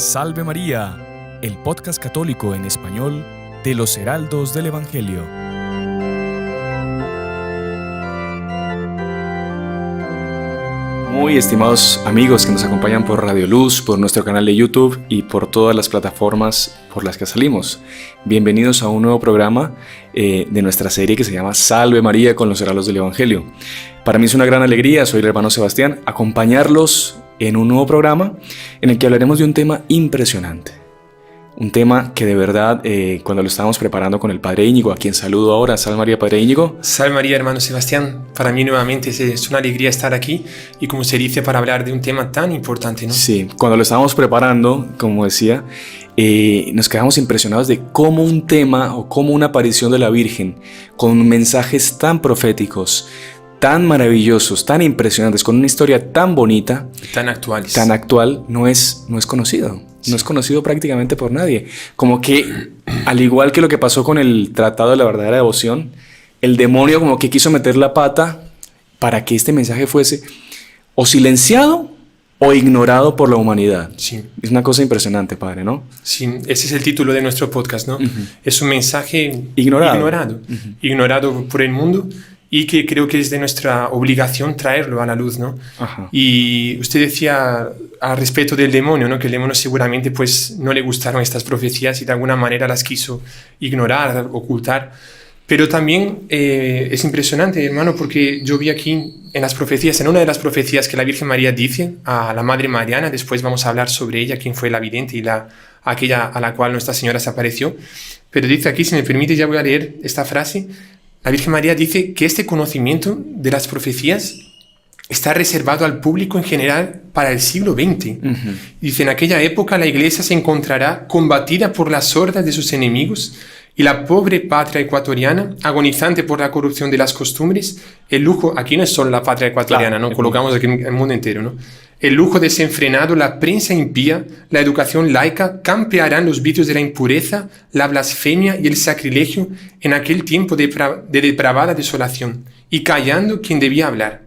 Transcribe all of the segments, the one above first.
Salve María, el podcast católico en español de los Heraldos del Evangelio. Muy estimados amigos que nos acompañan por Radio Luz, por nuestro canal de YouTube y por todas las plataformas por las que salimos. Bienvenidos a un nuevo programa de nuestra serie que se llama Salve María con los Heraldos del Evangelio. Para mí es una gran alegría, soy el hermano Sebastián, acompañarlos en un nuevo programa en el que hablaremos de un tema impresionante. Un tema que de verdad, cuando lo estábamos preparando con el Padre Íñigo, a quien saludo ahora. Salve María, Padre Íñigo. Salve María, hermano Sebastián. Para mí nuevamente es una alegría estar aquí y, como se dice, para hablar de un tema tan importante, ¿no? Sí, cuando lo estábamos preparando, como decía, nos quedamos impresionados de cómo un tema o cómo una aparición de la Virgen con mensajes tan proféticos, tan maravillosos, tan impresionantes, con una historia tan bonita, tan actual, no es conocido. Sí. No es conocido prácticamente por nadie. Como que, al igual que lo que pasó con el Tratado de la Verdadera Devoción, el demonio como que quiso meter la pata para que este mensaje fuese o silenciado o ignorado por la humanidad. Sí. Es una cosa impresionante, Padre, ¿no? Sí, ese es el título de nuestro podcast, ¿no? Uh-huh. Es un mensaje ignorado por el mundo, y que creo que es de nuestra obligación traerlo a la luz, ¿no? Ajá. Y usted decía al respecto del demonio, ¿no? Que el demonio seguramente pues no le gustaron estas profecías y de alguna manera las quiso ignorar, ocultar. Pero también es impresionante, hermano, porque yo vi aquí en las profecías, en una de las profecías que la Virgen María dice a la Madre Mariana, después vamos a hablar sobre ella, quién fue la vidente y aquella a la cual Nuestra Señora se apareció. Pero dice aquí, si me permite, ya voy a leer esta frase. La Virgen María dice que este conocimiento de las profecías está reservado al público en general para el siglo XX. Uh-huh. Dice, en aquella época la Iglesia se encontrará combatida por las hordas de sus enemigos y la pobre patria ecuatoriana, agonizante por la corrupción de las costumbres, el lujo, aquí no es solo la patria ecuatoriana, claro, ¿no? Colocamos aquí el mundo entero, ¿no? El lujo desenfrenado, la prensa impía, la educación laica, campearán los vicios de la impureza, la blasfemia y el sacrilegio en aquel tiempo de depravada desolación, y callando quien debía hablar.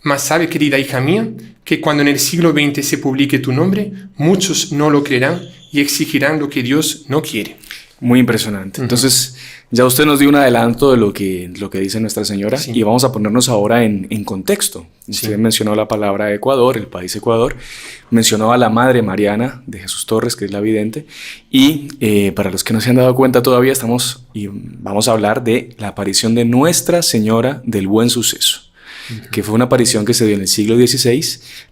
Mas sabe, querida hija mía, que cuando en el siglo XX se publique tu nombre, muchos no lo creerán y exigirán lo que Dios no quiere. Muy impresionante. Uh-huh. Entonces, ya usted nos dio un adelanto de lo que dice Nuestra Señora, sí. Y vamos a ponernos ahora en contexto. Usted sí. Mencionó la palabra Ecuador, el país Ecuador, mencionó a la Madre Mariana de Jesús Torres, que es la vidente, y para los que no se han dado cuenta todavía, vamos a hablar de la aparición de Nuestra Señora del Buen Suceso, uh-huh. Que fue una aparición que se dio en el siglo XVI,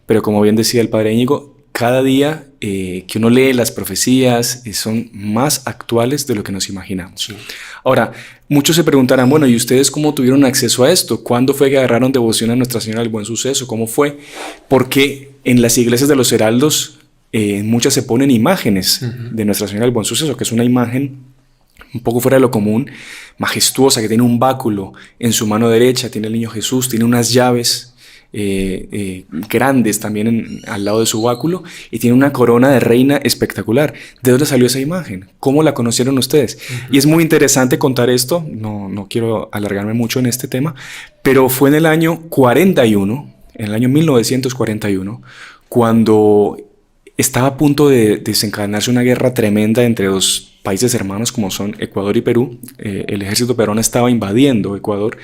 pero como bien decía el Padre Íñigo, cada día que uno lee las profecías son más actuales de lo que nos imaginamos. Sí. Ahora, muchos se preguntarán, bueno, ¿y ustedes cómo tuvieron acceso a esto? ¿Cuándo fue que agarraron devoción a Nuestra Señora del Buen Suceso? ¿Cómo fue? Porque en las iglesias de los heraldos muchas se ponen imágenes, uh-huh. de Nuestra Señora del Buen Suceso, que es una imagen un poco fuera de lo común, majestuosa, que tiene un báculo en su mano derecha, tiene el niño Jesús, tiene unas llaves grandes también al lado de su báculo, y tiene una corona de reina espectacular. ¿De dónde salió esa imagen? ¿Cómo la conocieron ustedes? Uh-huh. Y es muy interesante contar esto, no quiero alargarme mucho en este tema, pero fue en el año 41, en el año 1941, cuando estaba a punto de desencadenarse una guerra tremenda entre dos países hermanos como son Ecuador y Perú. El ejército peruano estaba invadiendo Ecuador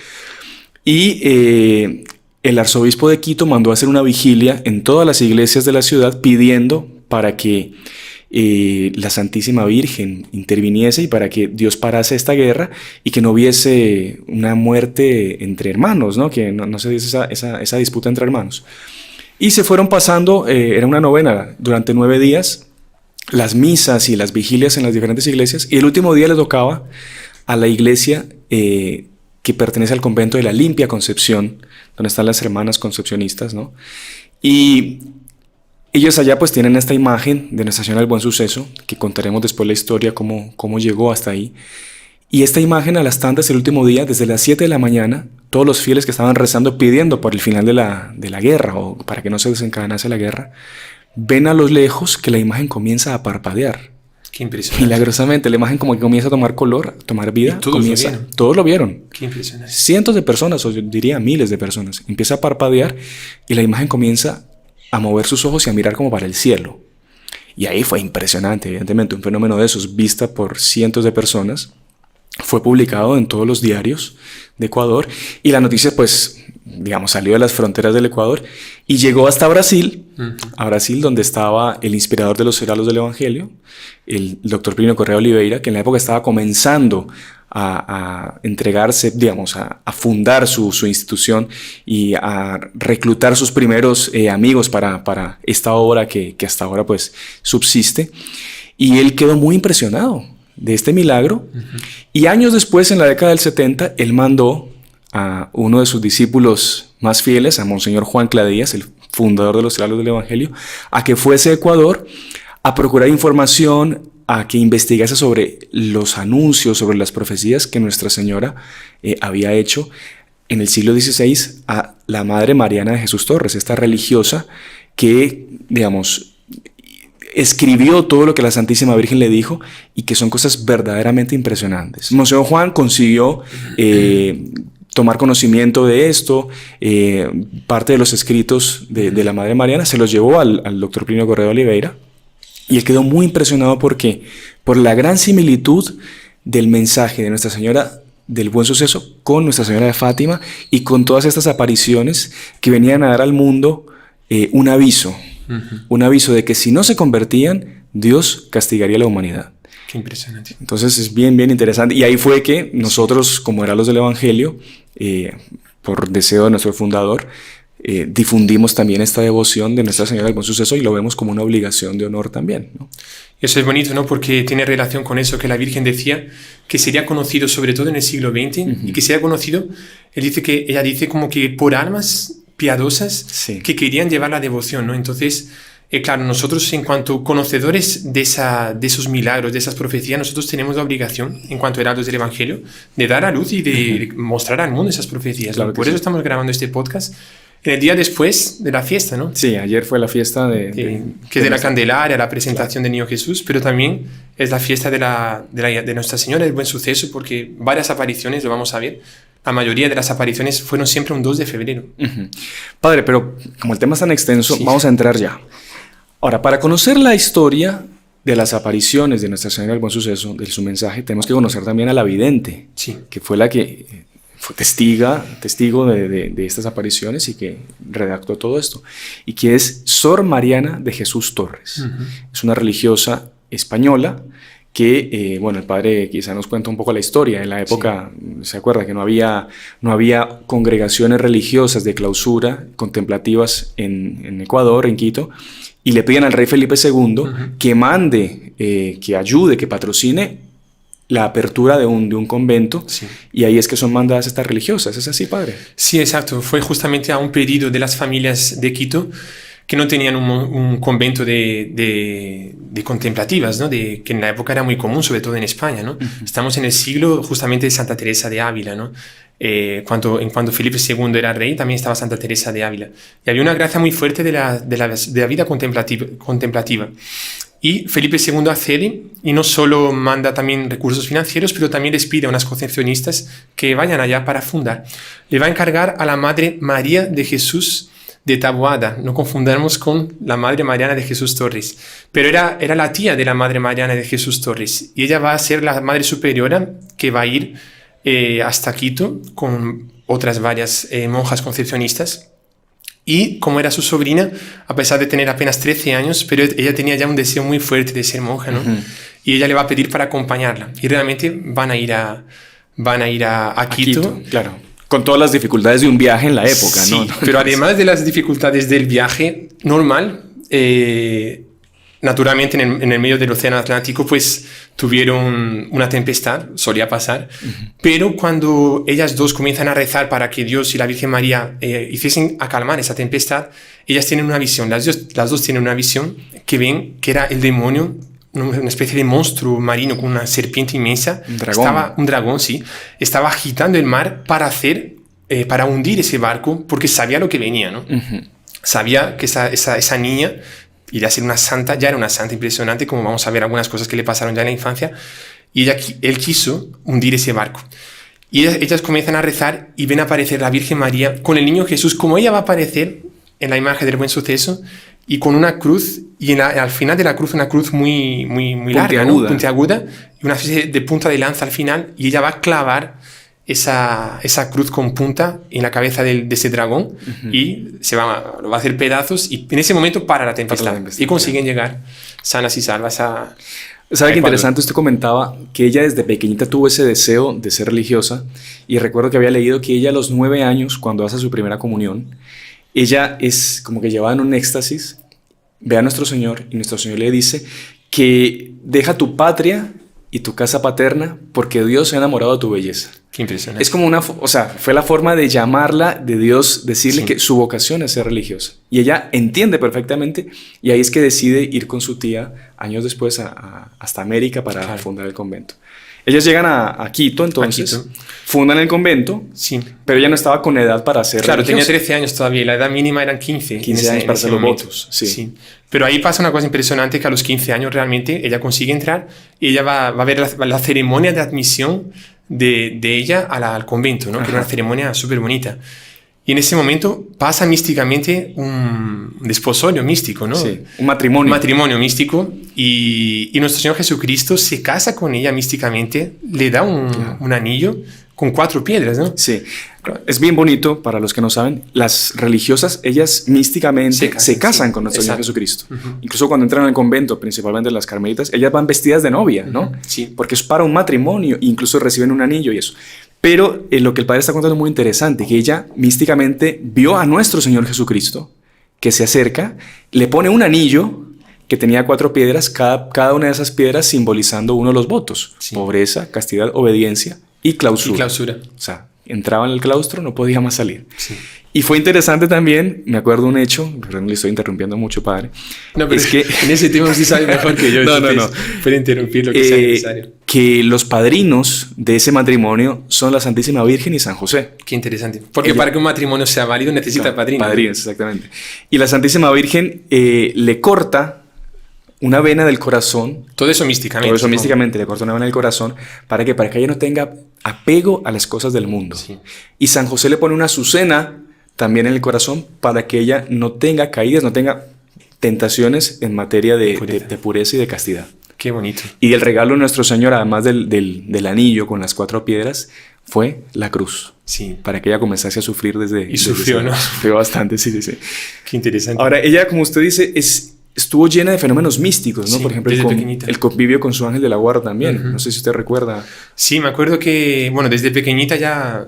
y el arzobispo de Quito mandó a hacer una vigilia en todas las iglesias de la ciudad pidiendo para que la Santísima Virgen interviniese y para que Dios parase esta guerra y que no hubiese una muerte entre hermanos, ¿no? Que no se diese esa disputa entre hermanos. Y se fueron pasando, era una novena durante 9 días, las misas y las vigilias en las diferentes iglesias, y el último día le tocaba a la iglesia que pertenece al convento de la Limpia Concepción, donde están las hermanas concepcionistas, ¿no? Y ellos allá pues tienen esta imagen de Nuestra Señora del Buen Suceso, que contaremos después la historia, cómo llegó hasta ahí. Y esta imagen a las tantas, el último día, desde las 7 de la mañana, todos los fieles que estaban rezando, pidiendo por el final de la guerra, o para que no se desencadenase la guerra, ven a lo lejos que la imagen comienza a parpadear. Qué impresionante. Milagrosamente, la imagen como que comienza a tomar color, a tomar vida. Todos lo vieron. Qué impresionante. Cientos de personas, o yo diría miles de personas. Empieza a parpadear y la imagen comienza a mover sus ojos y a mirar como para el cielo. Y ahí fue impresionante, evidentemente, un fenómeno de esos, vista por cientos de personas. Fue publicado en todos los diarios de Ecuador y la noticia, pues, digamos, salió de las fronteras del Ecuador y llegó hasta Brasil, a Brasil, donde estaba el inspirador de los heraldos del Evangelio, el doctor Plinio Correa Oliveira, que en la época estaba comenzando a entregarse, digamos, a fundar su institución y a reclutar sus primeros amigos para esta obra que hasta ahora, pues, subsiste. Y él quedó muy impresionado de este milagro. Y años después, en la década del 70, él mandó a uno de sus discípulos más fieles, a Monseñor Juan Cladías, el fundador de los heraldos del Evangelio, a que fuese a Ecuador a procurar información, a que investigase sobre los anuncios, sobre las profecías que Nuestra Señora había hecho en el siglo XVI a la Madre Mariana de Jesús Torres, esta religiosa que, digamos, escribió todo lo que la Santísima Virgen le dijo y que son cosas verdaderamente impresionantes. Monseñor Juan consiguió tomar conocimiento de esto, parte de los escritos de la Madre Mariana se los llevó al doctor Plinio Correa Oliveira y él quedó muy impresionado porque por la gran similitud del mensaje de Nuestra Señora del Buen Suceso con Nuestra Señora de Fátima y con todas estas apariciones que venían a dar al mundo un aviso de que si no se convertían, Dios castigaría a la humanidad. Qué impresionante. Entonces es bien, bien interesante. Y ahí fue que nosotros, como heraldos del Evangelio, por deseo de nuestro fundador, difundimos también esta devoción de Nuestra Señora del Buen Suceso y lo vemos como una obligación de honor también, ¿no? Y eso es bonito, ¿no? Porque tiene relación con eso que la Virgen decía, que sería conocido sobre todo en el siglo XX y que sería conocido, ella dice como que por almas piadosas que querían llevar la devoción, ¿no? Entonces, claro, nosotros en cuanto conocedores de esos milagros, de esas profecías, nosotros tenemos la obligación, en cuanto heraldos del Evangelio, de dar a luz y de mostrar al mundo esas profecías, ¿no? Por eso estamos grabando este podcast en el día después de la fiesta, ¿no? Sí, ayer fue la fiesta que es de la Candelaria, la presentación del Niño Jesús, pero también es la fiesta de Nuestra Señora del Buen Suceso, porque varias apariciones, lo vamos a ver, la mayoría de las apariciones fueron siempre un 2 de febrero. Padre, pero como el tema es tan extenso, vamos a entrar ya. Ahora, para conocer la historia de las apariciones de Nuestra Señora del Buen Suceso, de su mensaje, tenemos que conocer también a la vidente, que fue la que fue testigo de estas apariciones y que redactó todo esto, y que es Sor Mariana de Jesús Torres. Es una religiosa española que, bueno, el padre quizá nos cuenta un poco la historia. En la época, se acuerda que no había congregaciones religiosas de clausura contemplativas en Ecuador, en Quito, y le piden al rey Felipe II que mande, que ayude, que patrocine la apertura de un convento, y ahí es que son mandadas estas religiosas. ¿Es así, padre? Sí, exacto. Fue justamente a un pedido de las familias de Quito que no tenían un convento de contemplativas, ¿no? Que en la época era muy común, sobre todo en España, ¿no? Estamos en el siglo justamente de Santa Teresa de Ávila, ¿no? Cuando Felipe II era rey, también estaba Santa Teresa de Ávila. Y había una gracia muy fuerte de la vida contemplativa. Y Felipe II accede y no solo manda también recursos financieros, pero también les pide a unas concepcionistas que vayan allá para fundar. Le va a encargar a la Madre María de Jesús de Taboada, no confundamos con la Madre Mariana de Jesús Torres, pero era la tía de la Madre Mariana de Jesús Torres, y ella va a ser la Madre Superiora que va a ir hasta Quito con otras varias monjas concepcionistas. Y como era su sobrina, a pesar de tener apenas 13 años, pero ella tenía ya un deseo muy fuerte de ser monja, ¿no? Y ella le va a pedir para acompañarla. Y realmente van a ir a Quito. Claro. Con todas las dificultades de un viaje en la época, sí, ¿no? Pero además de las dificultades del viaje normal, naturalmente en el medio del Océano Atlántico, pues tuvieron una tempestad, solía pasar, pero cuando ellas dos comienzan a rezar para que Dios y la Virgen María hiciesen acalmar esa tempestad, ellas tienen una visión, las dos tienen una visión que ven que era el demonio, una especie de monstruo marino con una serpiente inmensa, un dragón, sí, estaba agitando el mar para hundir ese barco, porque sabía lo que venía, ¿no? Sabía que esa niña iría a ser una santa, ya era una santa impresionante, como vamos a ver algunas cosas que le pasaron ya en la infancia, y él quiso hundir ese barco. Y ellas comienzan a rezar y ven aparecer la Virgen María con el niño Jesús, como ella va a aparecer en la imagen del Buen Suceso, y con una cruz, y al final de la cruz una cruz muy larga, ¿no? Puntiaguda, y una especie de punta de lanza al final, y ella va a clavar esa cruz con punta en la cabeza de ese dragón, y lo va a hacer pedazos, y en ese momento para la tempestad, y consiguen llegar sanas y salvas a... ¿Sabe qué interesante? Usted comentaba que ella desde pequeñita tuvo ese deseo de ser religiosa, y recuerdo que había leído que ella a los 9 años, cuando hace su primera comunión, ella es como que llevada en un éxtasis, ve a nuestro Señor, y nuestro Señor le dice que deja tu patria y tu casa paterna porque Dios se ha enamorado de tu belleza. Qué impresionante. Es como fue la forma de llamarla, de Dios, decirle que su vocación es ser religiosa. Y ella entiende perfectamente, y ahí es que decide ir con su tía años después hasta América para fundar el convento. Ellas llegan a Quito, entonces, fundan el convento, pero ella no estaba con edad para ser religiosa. Tenía 13 años todavía, y la edad mínima eran 15 años para hacer los votos. Sí. Pero ahí pasa una cosa impresionante, que a los 15 años realmente ella consigue entrar, y ella va a ver la ceremonia de admisión de ella al convento, ¿no? Que era una ceremonia súper bonita. Y en ese momento pasa místicamente un desposorio místico, ¿no? Sí, un matrimonio. Un matrimonio místico, y nuestro Señor Jesucristo se casa con ella místicamente, le da un anillo con 4 piedras, ¿no? Sí, es bien bonito para los que no saben. Las religiosas, ellas místicamente se casan con nuestro Señor Jesucristo. Incluso cuando entran al convento, principalmente las carmelitas, ellas van vestidas de novia, ¿no? Sí. Porque es para un matrimonio, incluso reciben un anillo y eso. Pero lo que el padre está contando es muy interesante, que ella místicamente vio a nuestro Señor Jesucristo, que se acerca, le pone un anillo que tenía 4 piedras, cada una de esas piedras simbolizando uno de los votos: pobreza, castidad, obediencia y clausura. O sea, entraba en el claustro, no podía más salir. Sí. Y fue interesante también, me acuerdo un hecho, perdón, le estoy interrumpiendo mucho, padre. No, pero es que en ese tema sí sabe mejor que yo. No. Puede interrumpir lo que sea necesario. Que los padrinos de ese matrimonio son la Santísima Virgen y San José. Qué interesante. Porque para que un matrimonio sea válido necesita padrinos. Padrinos, exactamente. Y la Santísima Virgen le corta una vena del corazón. Todo eso místicamente. Todo eso místicamente, le corta una vena del corazón. ¿Para qué? Para que ella no tenga apego a las cosas del mundo. Sí. Y San José le pone una azucena también en el corazón para que ella no tenga caídas, no tenga tentaciones en materia de pureza y de castidad. Qué bonito. Y el regalo de nuestro Señor, además del anillo con las 4 piedras, fue la cruz. Sí. Para que ella comenzase a sufrir desde... Y sufrió, ¿no? Sufrió bastante, sí. Qué interesante. Ahora, ella, como usted dice, estuvo llena de fenómenos místicos, ¿no? Sí, por ejemplo, el convivio con su ángel de la guarda también. No sé si usted recuerda. Sí, me acuerdo que, desde pequeñita ya...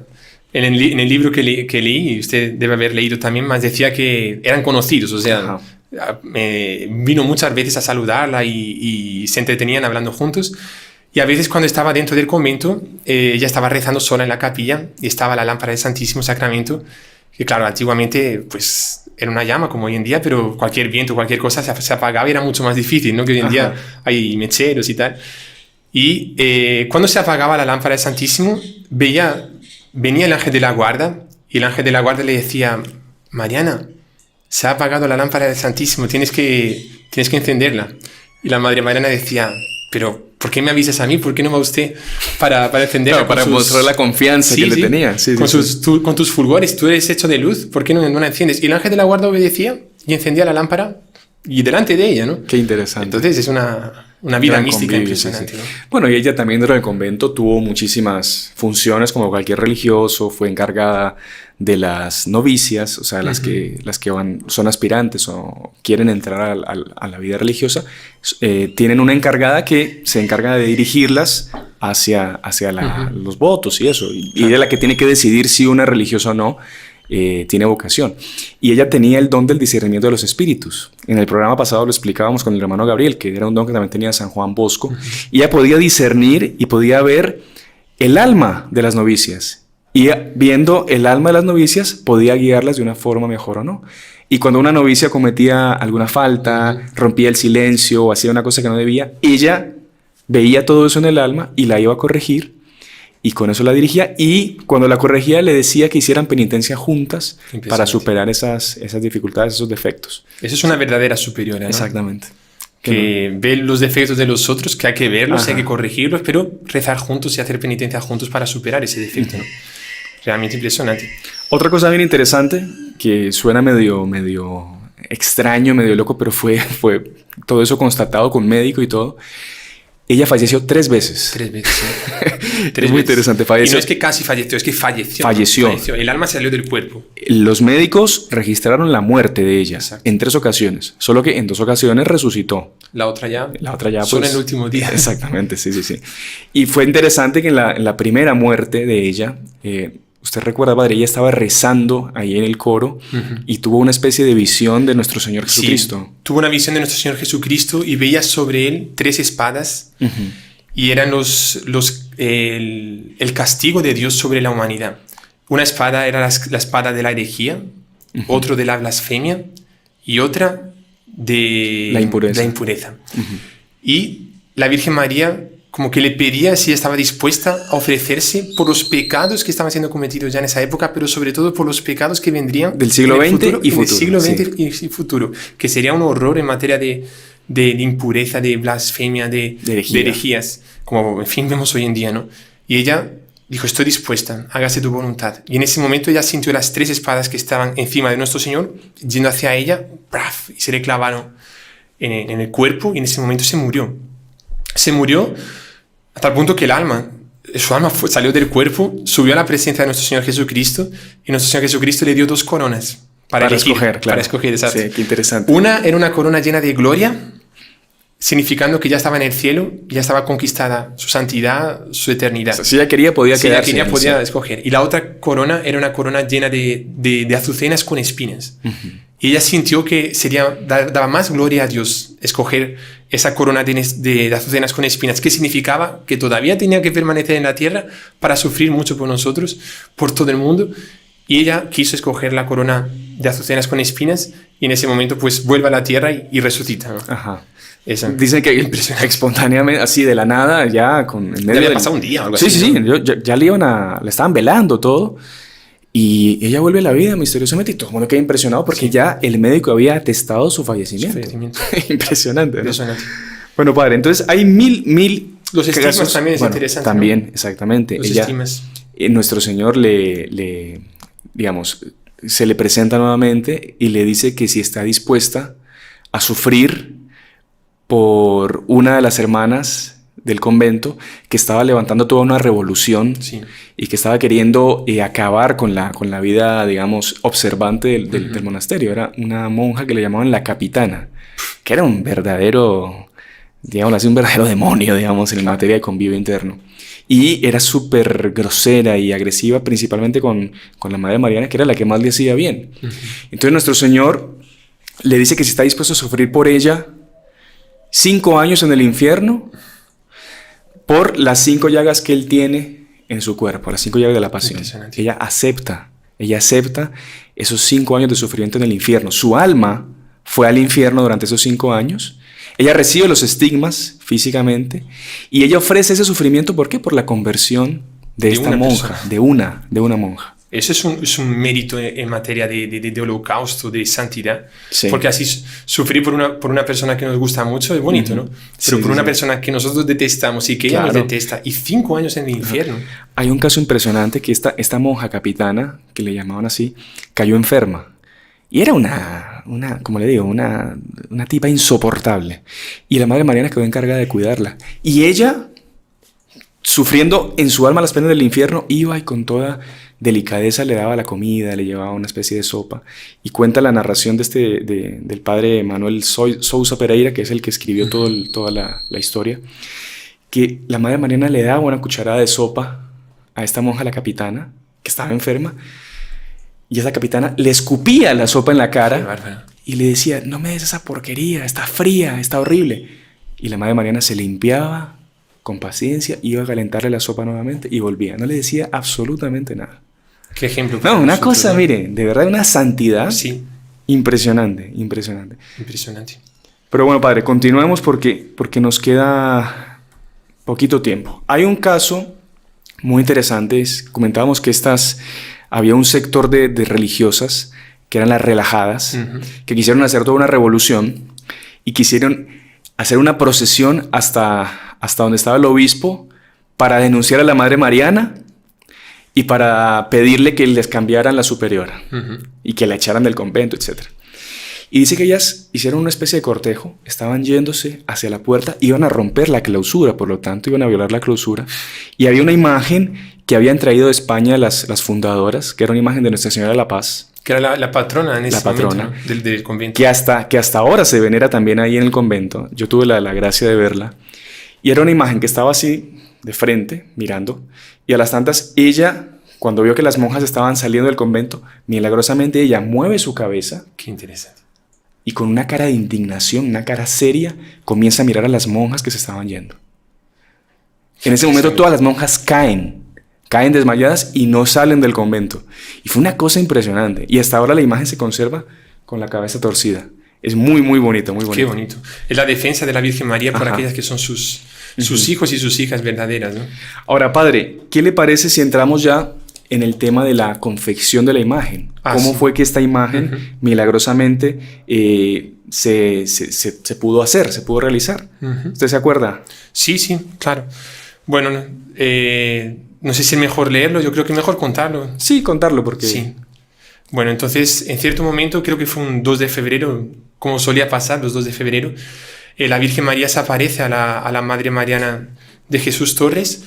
En el libro que leí, y usted debe haber leído también, más decía que eran conocidos, o sea, vino muchas veces a saludarla y se entretenían hablando juntos. Y a veces cuando estaba dentro del convento, ella estaba rezando sola en la capilla y estaba la lámpara del Santísimo Sacramento, que claro, antiguamente pues era una llama como hoy en día, pero cualquier viento, cualquier cosa se apagaba y era mucho más difícil, ¿no? Que hoy en día hay mecheros y tal. Y cuando se apagaba la lámpara del Santísimo, venía el ángel de la guarda, y el ángel de la guarda le decía: Mariana, se ha apagado la lámpara del Santísimo, tienes que encenderla. Y la Madre Mariana decía: pero ¿por qué me avisas a mí? ¿Por qué no va usted para encenderla? Claro, para mostrar la confianza que le tenía. Con tus fulgores, tú eres hecho de luz, ¿por qué no la enciendes? Y el ángel de la guarda obedecía y encendía la lámpara y delante de ella, ¿no? Qué interesante. Entonces es una vida mística impresionante, ¿no? Bueno, y ella también dentro del convento tuvo muchísimas funciones, como cualquier religioso. Fue encargada de las novicias, o sea, las que son aspirantes o quieren entrar a la vida religiosa. Tienen una encargada que se encarga de dirigirlas hacia los votos y eso, y de la que tiene que decidir si una religiosa o no tiene vocación. Y ella tenía el don del discernimiento de los espíritus. En el programa pasado lo explicábamos con el hermano Gabriel, que era un don que también tenía San Juan Bosco, y ella podía discernir y podía ver el alma de las novicias, y viendo el alma de las novicias podía guiarlas de una forma mejor o no. Y cuando una novicia cometía alguna falta, rompía el silencio o hacía una cosa que no debía, ella veía todo eso en el alma y la iba a corregir, y con eso la dirigía, y cuando la corregía le decía que hicieran penitencia juntas para superar esas dificultades, esos defectos. Eso es una verdadera superiora, ¿no? Exactamente. Que ve los defectos de los otros, que hay que verlos, hay que corregirlos, pero rezar juntos y hacer penitencia juntos para superar ese defecto, ¿no? Realmente impresionante. Otra cosa bien interesante, que suena medio extraño, medio loco, pero fue todo eso constatado con médico y todo. Ella falleció 3 veces. 3 veces, sí. Es muy interesante. Falleció. Y no es que casi falleció, es que falleció. Falleció. El alma salió del cuerpo. Los médicos registraron la muerte de ella. Exacto. En 3 ocasiones. Solo que en 2 ocasiones resucitó. La otra ya. Solo pues, en el último día. Exactamente, sí. Y fue interesante que en la primera muerte de ella, usted recuerda, padre, ella estaba rezando ahí en el coro y tuvo una especie de visión de nuestro Señor Jesucristo. Sí, tuvo una visión de nuestro Señor Jesucristo y veía sobre él 3 espadas y eran el castigo de Dios sobre la humanidad. Una espada era la espada de la herejía, otro de la blasfemia y otra de la impureza. Y la Virgen María como que le pedía si estaba dispuesta a ofrecerse por los pecados que estaban siendo cometidos ya en esa época, pero sobre todo por los pecados que vendrían del siglo XX y futuro. Del siglo XX y futuro, que sería un horror en materia de impureza, de blasfemia, de herejías, como en fin vemos hoy en día, ¿no? Y ella dijo, estoy dispuesta, hágase tu voluntad. Y en ese momento ella sintió las 3 espadas que estaban encima de nuestro Señor, yendo hacia ella, ¡praf! Y se le clavaron en el cuerpo y en ese momento se murió. Se murió hasta el punto que su alma salió del cuerpo, subió a la presencia de nuestro Señor Jesucristo y nuestro Señor Jesucristo le dio 2 coronas para escoger, claro. Para escoger, exacto. Sí, qué interesante. Una era una corona llena de gloria, significando que ya estaba en el cielo, ya estaba conquistada su santidad, su eternidad. O sea, si ella quería, podía quedarse. Si ella quería, podía escoger. Y la otra corona era una corona llena de azucenas con espinas. Y ella sintió que daba más gloria a Dios escoger esa corona de azucenas con espinas, que significaba que todavía tenía que permanecer en la tierra para sufrir mucho por nosotros, por todo el mundo. Y ella quiso escoger la corona de azucenas con espinas y en ese momento pues vuelve a la tierra y resucita, ¿no? Ajá. Dicen que espontáneamente, así de la nada, ya en medio había pasado un día o algo así. Sí, ya le estaban velando todo. Y ella vuelve a la vida misteriosamente y todo el mundo queda impresionado porque ya el médico había atestado su fallecimiento. Impresionante, ¿no? Impresionante. Bueno, padre, entonces hay mil los estigmas casos, también es interesante. También, ¿no? Exactamente. Los estigmas. Nuestro Señor digamos, se le presenta nuevamente y le dice que si está dispuesta a sufrir por una de las hermanas del convento que estaba levantando toda una revolución y que estaba queriendo acabar con la vida, digamos, observante del monasterio. Era una monja que le llamaban la capitana, que era un verdadero, digamos así, un verdadero demonio, digamos, en materia de convivio interno. Y era súper grosera y agresiva, principalmente con la Madre Mariana, que era la que más le hacía bien. Entonces nuestro Señor le dice que si está dispuesto a sufrir por ella 5 años en el infierno, por las 5 llagas que él tiene en su cuerpo, las 5 llagas de la pasión. Ella acepta esos 5 años de sufrimiento en el infierno. Su alma fue al infierno durante esos 5 años. Ella recibe los estigmas físicamente y ella ofrece ese sufrimiento, ¿por qué? Por la conversión de esta monja, de una monja. Eso es un mérito en materia de holocausto, de santidad. Sí. Porque así sufrir por una persona que nos gusta mucho es bonito, ¿no? Pero por una persona que nosotros detestamos y que ella nos detesta, y 5 años en el infierno. Hay un caso impresionante que esta monja capitana, que le llamaban así, cayó enferma. Y era como le digo, una tipa insoportable. Y la Madre Mariana quedó encargada de cuidarla. Y ella, sufriendo en su alma las penas del infierno, iba y con toda delicadeza le daba la comida, le llevaba una especie de sopa. Y cuenta la narración del padre Manuel Sousa Pereira, que es el que escribió toda la historia, que la Madre Mariana le daba una cucharada de sopa a esta monja, la capitana, que estaba enferma, y esa capitana le escupía la sopa en la cara y le decía, no me des esa porquería, está fría, está horrible. Y la Madre Mariana se limpiaba con paciencia, iba a calentarle la sopa nuevamente y volvía. No le decía absolutamente nada. ¿Qué ejemplo? No, una cosa, mire, de verdad una santidad impresionante. Pero bueno, padre, continuemos porque nos queda poquito tiempo. Hay un caso muy interesante. Comentábamos que había un sector de religiosas que eran las relajadas, que quisieron hacer toda una revolución y quisieron hacer una procesión hasta donde estaba el obispo para denunciar a la Madre Mariana y para pedirle que les cambiaran la superiora y que la echaran del convento, etc. Y dice que ellas hicieron una especie de cortejo, estaban yéndose hacia la puerta, iban a romper la clausura, por lo tanto iban a violar la clausura. Y había una imagen que habían traído de España las fundadoras, que era una imagen de Nuestra Señora de la Paz. Que era la patrona en ese momento, ¿no? del convento. Que hasta ahora se venera también ahí en el convento. Yo tuve la gracia de verla. Y era una imagen que estaba así, de frente, mirando. Y a las tantas, ella, cuando vio que las monjas estaban saliendo del convento, milagrosamente ella mueve su cabeza. Qué interesante. Y con una cara de indignación, una cara seria, comienza a mirar a las monjas que se estaban yendo. En ese momento todas las monjas caen desmayadas y no salen del convento. Y fue una cosa impresionante. Y hasta ahora la imagen se conserva con la cabeza torcida. Es muy, muy bonito, muy bonito. Qué bonito. Es la defensa de la Virgen María por aquellas que son sus hijos y sus hijas verdaderas, ¿no? Ahora, padre, ¿qué le parece si entramos ya en el tema de la confección de la imagen? ¿Cómo fue que esta imagen milagrosamente se pudo hacer, se pudo realizar? ¿Usted se acuerda? Sí, claro. Bueno, no sé si es mejor leerlo, yo creo que es mejor contarlo. Sí, contarlo porque... Sí. Bueno, entonces, en cierto momento, creo que fue un 2 de febrero, como solía pasar los 2 de febrero, la Virgen María se aparece a la Madre Mariana de Jesús Torres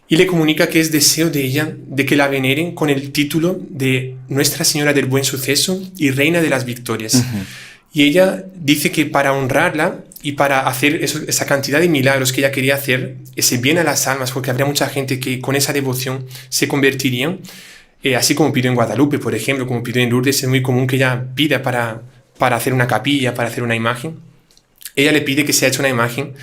y le comunica que es deseo de ella de que la veneren con el título de Nuestra Señora del Buen Suceso y Reina de las Victorias. Y ella dice que para honrarla y para hacer esa cantidad de milagros que ella quería hacer, ese bien a las almas, porque habría mucha gente que con esa devoción se convertirían, así como pidió en Guadalupe, por ejemplo, como pidió en Lourdes, es muy común que ella pida para hacer una capilla, para hacer una imagen. Ella le pide que se haga una imagen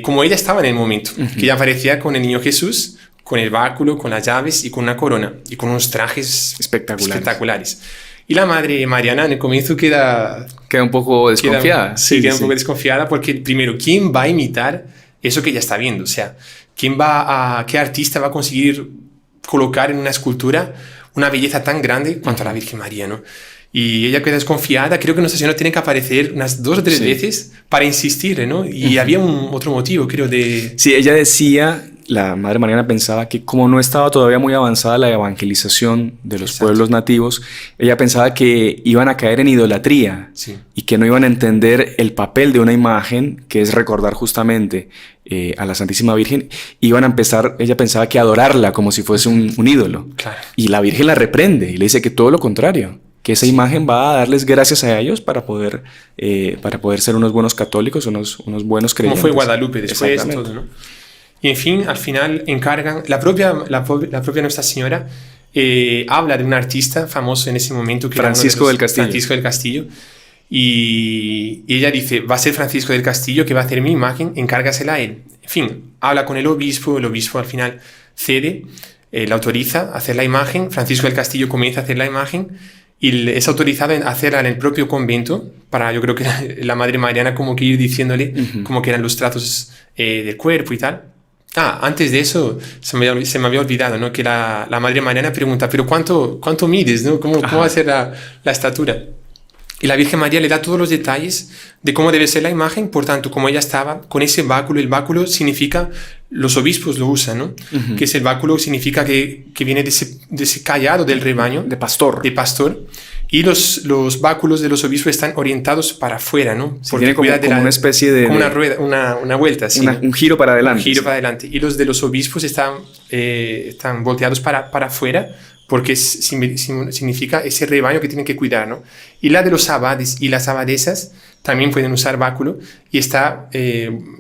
como ella estaba en el momento, que ella aparecía con el niño Jesús, con el báculo, con las llaves y con una corona y con unos trajes espectaculares. Y la Madre Mariana en el comienzo queda un poco desconfiada. Queda un poco desconfiada porque, primero, ¿quién va a imitar eso que ella está viendo? O sea, ¿qué artista va a conseguir colocar en una escultura una belleza tan grande cuanto a la Virgen María, ¿no? Y ella queda desconfiada. Creo que Nuestra Señora tiene que aparecer unas 2 o 3 veces para insistirle, ¿no? Y había otro motivo, creo, de... Sí, ella decía, la Madre Mariana pensaba que como no estaba todavía muy avanzada la evangelización de los pueblos nativos, ella pensaba que iban a caer en idolatría y que no iban a entender el papel de una imagen, que es recordar justamente a la Santísima Virgen. Iban a empezar, ella pensaba que adorarla como si fuese un ídolo. Claro. Y la Virgen la reprende y le dice que todo lo contrario, que esa imagen va a darles gracias a ellos para poder ser unos buenos católicos, unos buenos creyentes. Como fue Guadalupe después, todo, ¿no? Y en fin, al final encargan, la propia Nuestra Señora habla de un artista famoso en ese momento, que Francisco del Castillo, y ella dice, va a ser Francisco del Castillo que va a hacer mi imagen, encárgasela a él. En fin, habla con el obispo al final cede, le autoriza a hacer la imagen, Francisco del Castillo comienza a hacer la imagen, y es autorizado a hacerla en el propio convento, yo creo que la Madre Mariana como que ir diciéndole cómo que eran los tratos del cuerpo y tal. Antes de eso se me había olvidado, ¿no? Que la Madre Mariana pregunta, ¿pero cuánto mides, ¿no? ¿Cómo va a ser la estatura? Y la Virgen María le da todos los detalles de cómo debe ser la imagen. Por tanto, como ella estaba con ese báculo, el báculo significa, los obispos lo usan, ¿no? Que ese báculo significa que viene de ese cayado del rebaño. De pastor. Y los báculos de los obispos están orientados para afuera, ¿no? Porque tiene como una especie de... Como una rueda, una vuelta, sí. Un giro para adelante. Un giro para adelante. Y los de los obispos están volteados para afuera, porque significa ese rebaño que tienen que cuidar, ¿no? Y la de los abades y las abadesas también pueden usar báculo y está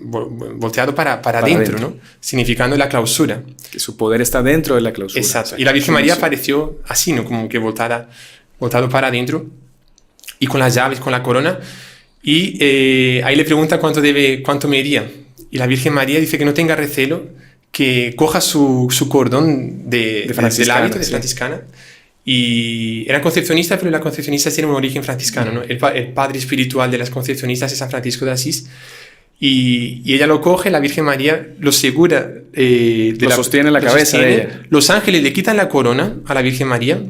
volteado para adentro, ¿no? Significando la clausura. Que su poder está dentro de la clausura. Exacto. Y la Virgen María apareció así, ¿no? Como que voltado para adentro y con las llaves, con la corona. Y ahí le pregunta cuánto medía. Y la Virgen María dice que no tenga recelo, que coja su cordón del hábito de franciscana. Y eran concepcionistas, pero las concepcionistas tienen un origen franciscano, ¿no? El padre espiritual de las concepcionistas es San Francisco de Asís. Y ella lo coge, la Virgen María lo segura. Lo sostiene en la cabeza de ella. Los ángeles le quitan la corona a la Virgen María.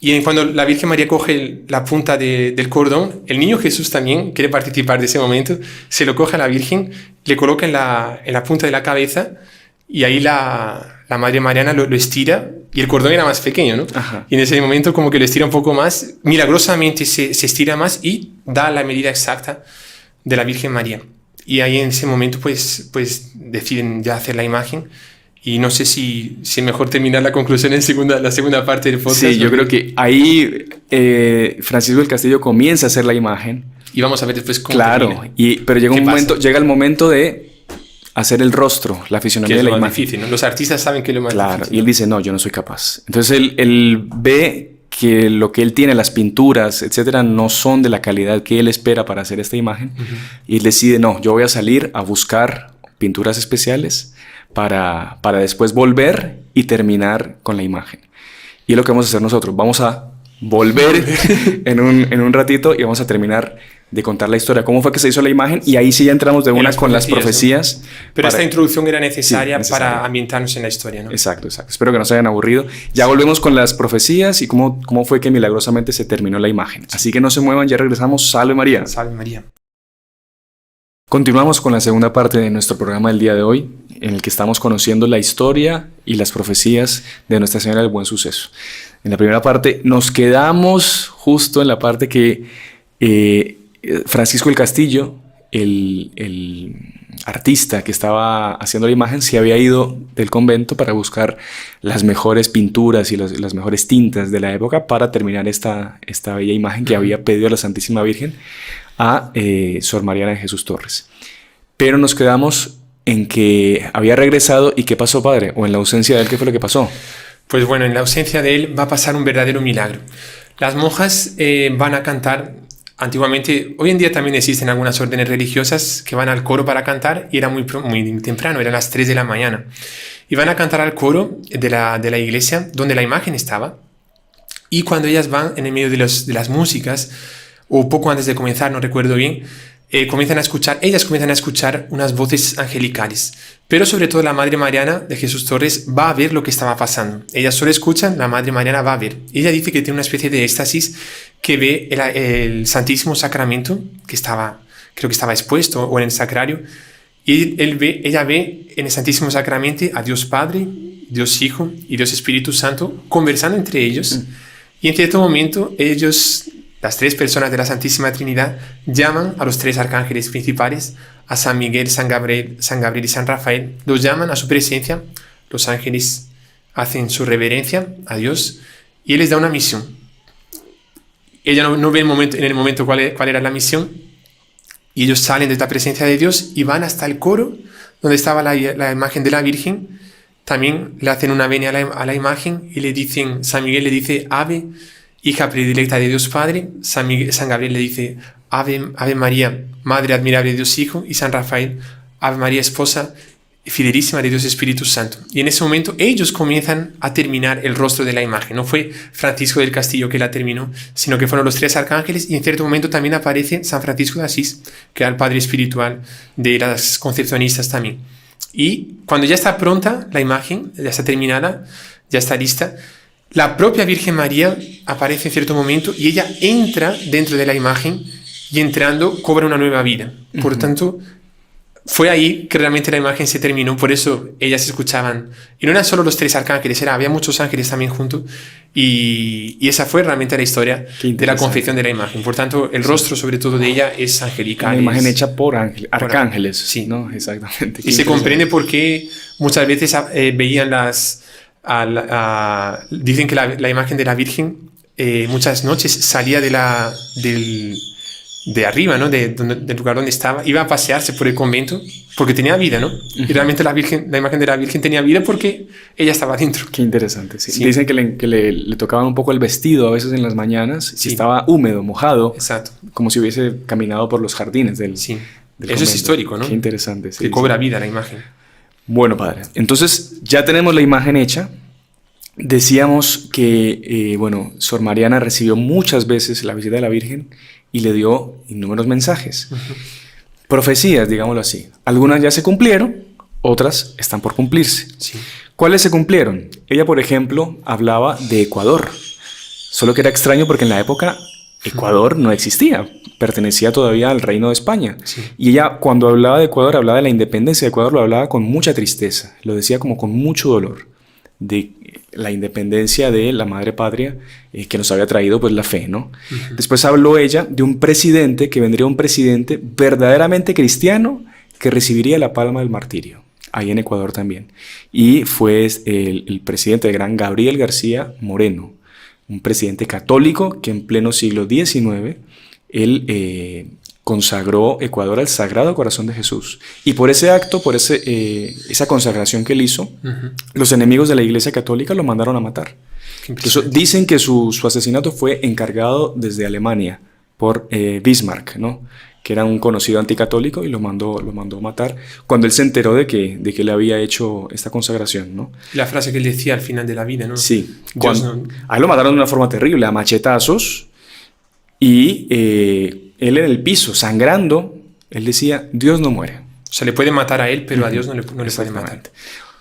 Y cuando la Virgen María coge la punta del cordón, el niño Jesús también quiere participar de ese momento, se lo coge a la Virgen, le coloca en la punta de la cabeza y ahí la Madre Mariana lo estira, y el cordón era más pequeño, ¿no? Ajá. Y en ese momento como que lo estira un poco más, milagrosamente se estira más y da la medida exacta de la Virgen María. Y ahí en ese momento pues deciden ya hacer la imagen. Y no sé si es mejor terminar la conclusión en la segunda parte del podcast. Sí, yo creo que ahí Francisco del Castillo comienza a hacer la imagen. Y vamos a ver después cómo termina. Pero llega el momento de hacer el rostro, la fisionomía de la imagen. Difícil, ¿no? Los artistas saben que es lo más difícil. Claro, y él dice, no, yo no soy capaz. Entonces él ve que lo que él tiene, las pinturas, etcétera, no son de la calidad que él espera para hacer esta imagen. Y él decide, no, yo voy a salir a buscar pinturas especiales para después volver y terminar con la imagen. Y es lo que vamos a hacer nosotros. Vamos a volver en un ratito y vamos a terminar de contar la historia, cómo fue que se hizo la imagen, y ahí sí ya entramos de una con las profecías. ¿No? Pero esta introducción era necesaria para ambientarnos en la historia, ¿no? Exacto. Espero que no se hayan aburrido. Ya volvemos con las profecías y cómo fue que milagrosamente se terminó la imagen. Así que no se muevan, ya regresamos. Salve María. Salve María. Continuamos con la segunda parte de nuestro programa del día de hoy, en el que estamos conociendo la historia y las profecías de Nuestra Señora del Buen Suceso. En la primera parte nos quedamos justo en la parte que Francisco del Castillo, el artista que estaba haciendo la imagen, se había ido del convento para buscar las mejores pinturas y las mejores tintas de la época para terminar esta bella imagen que había pedido a la Santísima Virgen a Sor Mariana de Jesús Torres. Pero nos quedamos en que había regresado. ¿Y qué pasó, padre? O en la ausencia de él, ¿qué fue lo que pasó? Pues bueno, en la ausencia de él va a pasar un verdadero milagro. Las monjas van a cantar. Antiguamente, hoy en día también existen algunas órdenes religiosas que van al coro para cantar, y era muy temprano, eran las 3 de la mañana. Y van a cantar al coro de la iglesia donde la imagen estaba. Y cuando ellas van en el medio de las músicas, o poco antes de comenzar, no recuerdo bien, ellas comienzan a escuchar unas voces angelicales. Pero sobre todo la Madre Mariana de Jesús Torres va a ver lo que estaba pasando. Ellas solo escuchan, la Madre Mariana va a ver. Ella dice que tiene una especie de éxtasis, que ve el Santísimo Sacramento, creo que estaba expuesto, o en el Sacrario, y ella ve en el Santísimo Sacramento a Dios Padre, Dios Hijo y Dios Espíritu Santo conversando entre ellos. Y en cierto momento las 3 personas de la Santísima Trinidad llaman a los 3 arcángeles principales, a San Miguel, San Gabriel y San Rafael. Los llaman a su presencia. Los ángeles hacen su reverencia a Dios y Él les da una misión. Ella no ve en el momento cuál era la misión, y ellos salen de la presencia de Dios y van hasta el coro donde estaba la imagen de la Virgen. También le hacen una venia a la imagen y le dicen, San Miguel le dice, Ave, hija predilecta de Dios Padre. San Gabriel le dice, Ave María, Madre admirable de Dios Hijo. Y San Rafael, Ave María, esposa fidelísima de Dios Espíritu Santo. Y en ese momento ellos comienzan a terminar el rostro de la imagen. No fue Francisco del Castillo que la terminó, sino que fueron los 3 arcángeles, y en cierto momento también aparece San Francisco de Asís, que era el padre espiritual de las concepcionistas también. Y cuando ya está pronta la imagen, ya está terminada, ya está lista, la propia Virgen María aparece en cierto momento y ella entra dentro de la imagen, y entrando cobra una nueva vida. Por tanto, fue ahí que realmente la imagen se terminó. Por eso ellas escuchaban, y no eran solo los 3 arcángeles, había muchos ángeles también juntos, y esa fue realmente la historia de la confección de la imagen. Por tanto, el rostro sobre todo de ella es angelical. Una imagen hecha por arcángeles. Sí, ¿no? Exactamente. Y se comprende por qué muchas veces veían dicen que la imagen de la Virgen muchas noches salía de arriba, ¿no? Del lugar donde estaba, iba a pasearse por el convento porque tenía vida, ¿no? Y realmente la imagen de la Virgen tenía vida porque ella estaba dentro. Qué interesante, sí. Dicen que le tocaban un poco el vestido a veces en las mañanas, si estaba húmedo, mojado. Exacto. Como si hubiese caminado por los jardines del Eso convento. Es histórico, ¿no? Qué interesante. Que cobra vida la imagen. Bueno, padre, entonces ya tenemos la imagen hecha. Decíamos que, Sor Mariana recibió muchas veces la visita de la Virgen y le dio innumerables mensajes. Profecías, digámoslo así. Algunas ya se cumplieron, otras están por cumplirse. Sí. ¿Cuáles se cumplieron? Ella, por ejemplo, hablaba de Ecuador. Solo que era extraño porque en la época Ecuador no existía, pertenecía todavía al Reino de España. Sí. Y ella, cuando hablaba de Ecuador, hablaba de la independencia de Ecuador, lo hablaba con mucha tristeza, lo decía como con mucho dolor, de la independencia de la madre patria que nos había traído pues la fe, ¿no? Después habló ella de un presidente, que vendría un presidente verdaderamente cristiano que recibiría la palma del martirio, ahí en Ecuador también. Y fue el presidente, el gran Gabriel García Moreno, un presidente católico que en pleno siglo XIX, él consagró Ecuador al Sagrado Corazón de Jesús. Y por ese acto, por esa consagración que él hizo, los enemigos de la Iglesia Católica lo mandaron a matar. Dicen que su asesinato fue encargado desde Alemania por Bismarck, ¿no? Que era un conocido anticatólico, y lo mandó a matar cuando él se enteró de que le había hecho esta consagración, ¿no? La frase que él decía al final de la vida, ¿no? Sí. A él lo mataron de una forma terrible, a machetazos, y él en el piso, sangrando, él decía, Dios no muere. O sea, le puede matar a él, pero a Dios no le puede matar.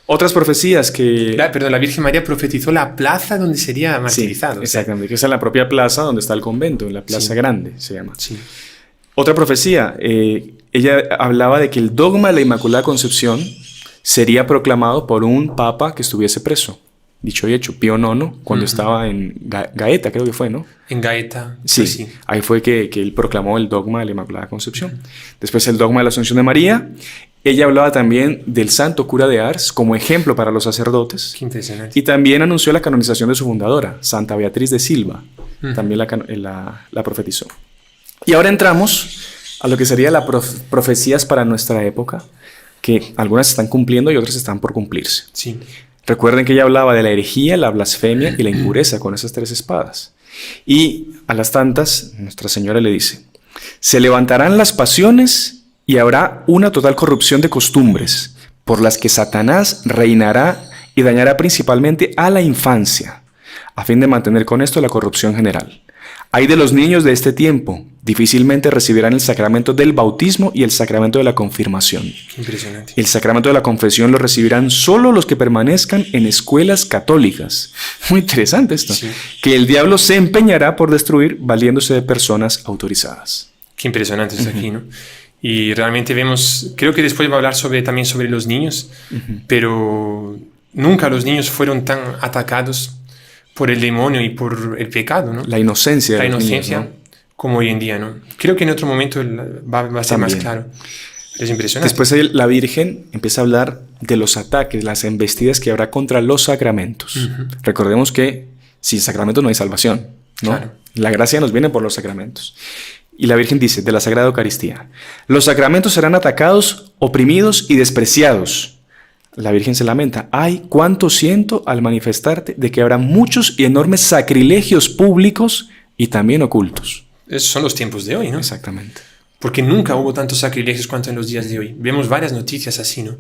Otras profecías que... Perdón, la Virgen María profetizó la plaza donde sería martirizado. Sí, exactamente, que es en la propia plaza donde está el convento, en la Plaza Grande se llama. Sí. Otra profecía, ella hablaba de que el dogma de la Inmaculada Concepción sería proclamado por un papa que estuviese preso. Dicho y hecho, Pío IX, cuando estaba en Gaeta, creo que fue, ¿no? En Gaeta. Sí, sí. Ahí fue que él proclamó el dogma de la Inmaculada Concepción. Después el dogma de la Asunción de María. Ella hablaba también del santo cura de Ars como ejemplo para los sacerdotes. Qué impresionante. Y también anunció la canonización de su fundadora, Santa Beatriz de Silva. También la profetizó. Y ahora entramos a lo que serían las profecías para nuestra época, que algunas se están cumpliendo y otras están por cumplirse. Sí. Recuerden que ella hablaba de la herejía, la blasfemia y la impureza con esas 3 espadas. Y a las tantas, Nuestra Señora le dice, se levantarán las pasiones y habrá una total corrupción de costumbres, por las que Satanás reinará y dañará principalmente a la infancia, a fin de mantener con esto la corrupción general. Ay de los niños de este tiempo, difícilmente recibirán el sacramento del bautismo y el sacramento de la confirmación. Qué impresionante. El sacramento de la confesión lo recibirán solo los que permanezcan en escuelas católicas. Muy interesante esto. Sí. Que el diablo se empeñará por destruir valiéndose de personas autorizadas. Qué impresionante es aquí, ¿no? Y realmente vemos, creo que después va a hablar también sobre los niños, pero nunca los niños fueron tan atacados por el demonio y por el pecado, ¿no? La inocencia. La inocencia, niños, ¿no? Como hoy en día, ¿no? Creo que en otro momento va a ser más claro. Es impresionante. Después la Virgen empieza a hablar de los ataques, las embestidas que habrá contra los sacramentos. Recordemos que sin sacramentos no hay salvación, ¿no? Claro. La gracia nos viene por los sacramentos. Y la Virgen dice, de la Sagrada Eucaristía, los sacramentos serán atacados, oprimidos y despreciados. La Virgen se lamenta, ay, cuánto siento al manifestarte de que habrá muchos y enormes sacrilegios públicos y también ocultos. Esos son los tiempos de hoy, ¿no? Exactamente. Porque nunca hubo tantos sacrilegios cuanto en los días de hoy. Vemos varias noticias así, ¿no?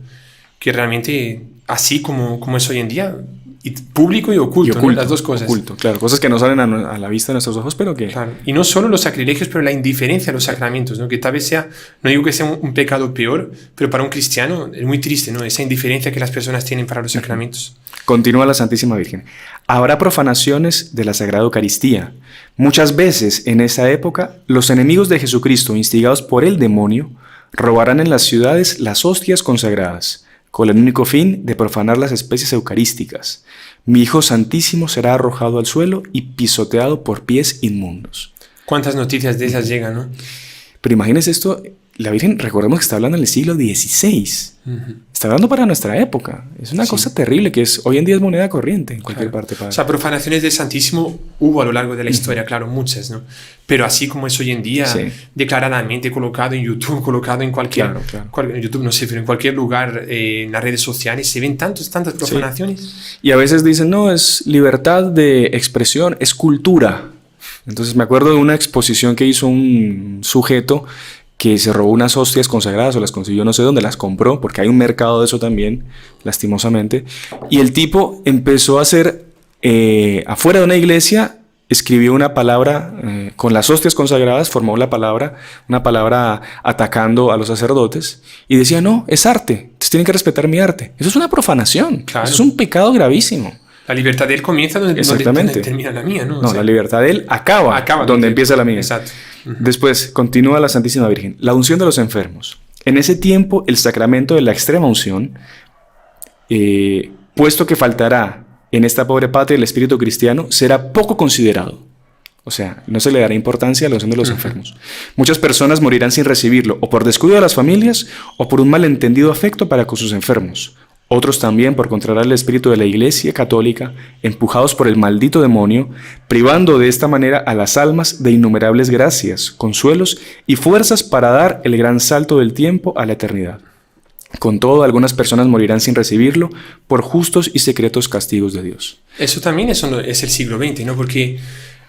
Que realmente, así como es hoy en día, y público y oculto, ¿no? Las dos cosas. Oculto, claro, cosas que no salen a la vista de nuestros ojos, pero que... Claro. Y no solo los sacrilegios, pero la indiferencia a los sacramentos, ¿no? Que tal vez sea, no digo que sea un pecado peor, pero para un cristiano es muy triste, ¿no? Esa indiferencia que las personas tienen para los sacramentos. Continúa la Santísima Virgen. Habrá profanaciones de la Sagrada Eucaristía. Muchas veces en esa época, los enemigos de Jesucristo, instigados por el demonio, robarán en las ciudades las hostias consagradas, con el único fin de profanar las especies eucarísticas. Mi Hijo Santísimo será arrojado al suelo y pisoteado por pies inmundos. ¿Cuántas noticias de esas llegan, no? Pero imagínense esto, la Virgen, recordemos que está hablando en el siglo XVI. Está hablando para nuestra época. Es una cosa terrible que hoy en día es moneda corriente en cualquier parte. O sea, profanaciones del Santísimo hubo a lo largo de la historia, claro, muchas, ¿no? Pero así como es hoy en día, declaradamente colocado en YouTube, colocado en cualquier... en YouTube no sé, pero en cualquier lugar, en las redes sociales, se ven tantas profanaciones. Sí. Y a veces dicen, no, es libertad de expresión, es cultura. Entonces me acuerdo de una exposición que hizo un sujeto que se robó unas hostias consagradas o las consiguió no sé dónde, las compró, porque hay un mercado de eso también, lastimosamente. Y el tipo empezó a hacer, afuera de una iglesia, escribió una palabra, con las hostias consagradas, formó una palabra atacando a los sacerdotes, y decía, no, es arte, ustedes tienen que respetar mi arte. Eso es una profanación, eso es un pecado gravísimo. La libertad de él comienza donde termina la mía, ¿no? No, la libertad de él acaba donde empieza la mía. Exacto. Después, continúa la Santísima Virgen. La unción de los enfermos. En ese tiempo, el sacramento de la extrema unción, puesto que faltará en esta pobre patria el espíritu cristiano, será poco considerado. O sea, no se le dará importancia a la unción de los enfermos. Muchas personas morirán sin recibirlo, o por descuido de las familias, o por un malentendido afecto para con sus enfermos. Otros también por contrariar el espíritu de la Iglesia católica, empujados por el maldito demonio, privando de esta manera a las almas de innumerables gracias, consuelos y fuerzas para dar el gran salto del tiempo a la eternidad. Con todo, algunas personas morirán sin recibirlo por justos y secretos castigos de Dios. Eso también es el siglo XX, ¿no? Porque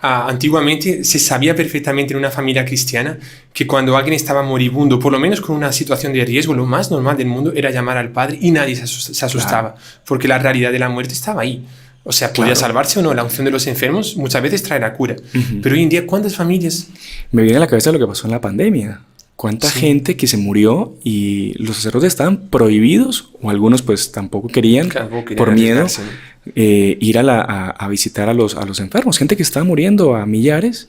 antiguamente se sabía perfectamente en una familia cristiana que cuando alguien estaba moribundo, por lo menos con una situación de riesgo, lo más normal del mundo era llamar al padre y nadie se asustaba, porque la realidad de la muerte estaba ahí. O sea, podía salvarse o no. La unción de los enfermos muchas veces trae la cura. Pero hoy en día, ¿cuántas familias? Me viene a la cabeza lo que pasó en la pandemia. ¿Cuánta gente que se murió y los sacerdotes estaban prohibidos, o algunos pues tampoco querían por miedo, ir a visitar a los enfermos? Gente que estaba muriendo a millares.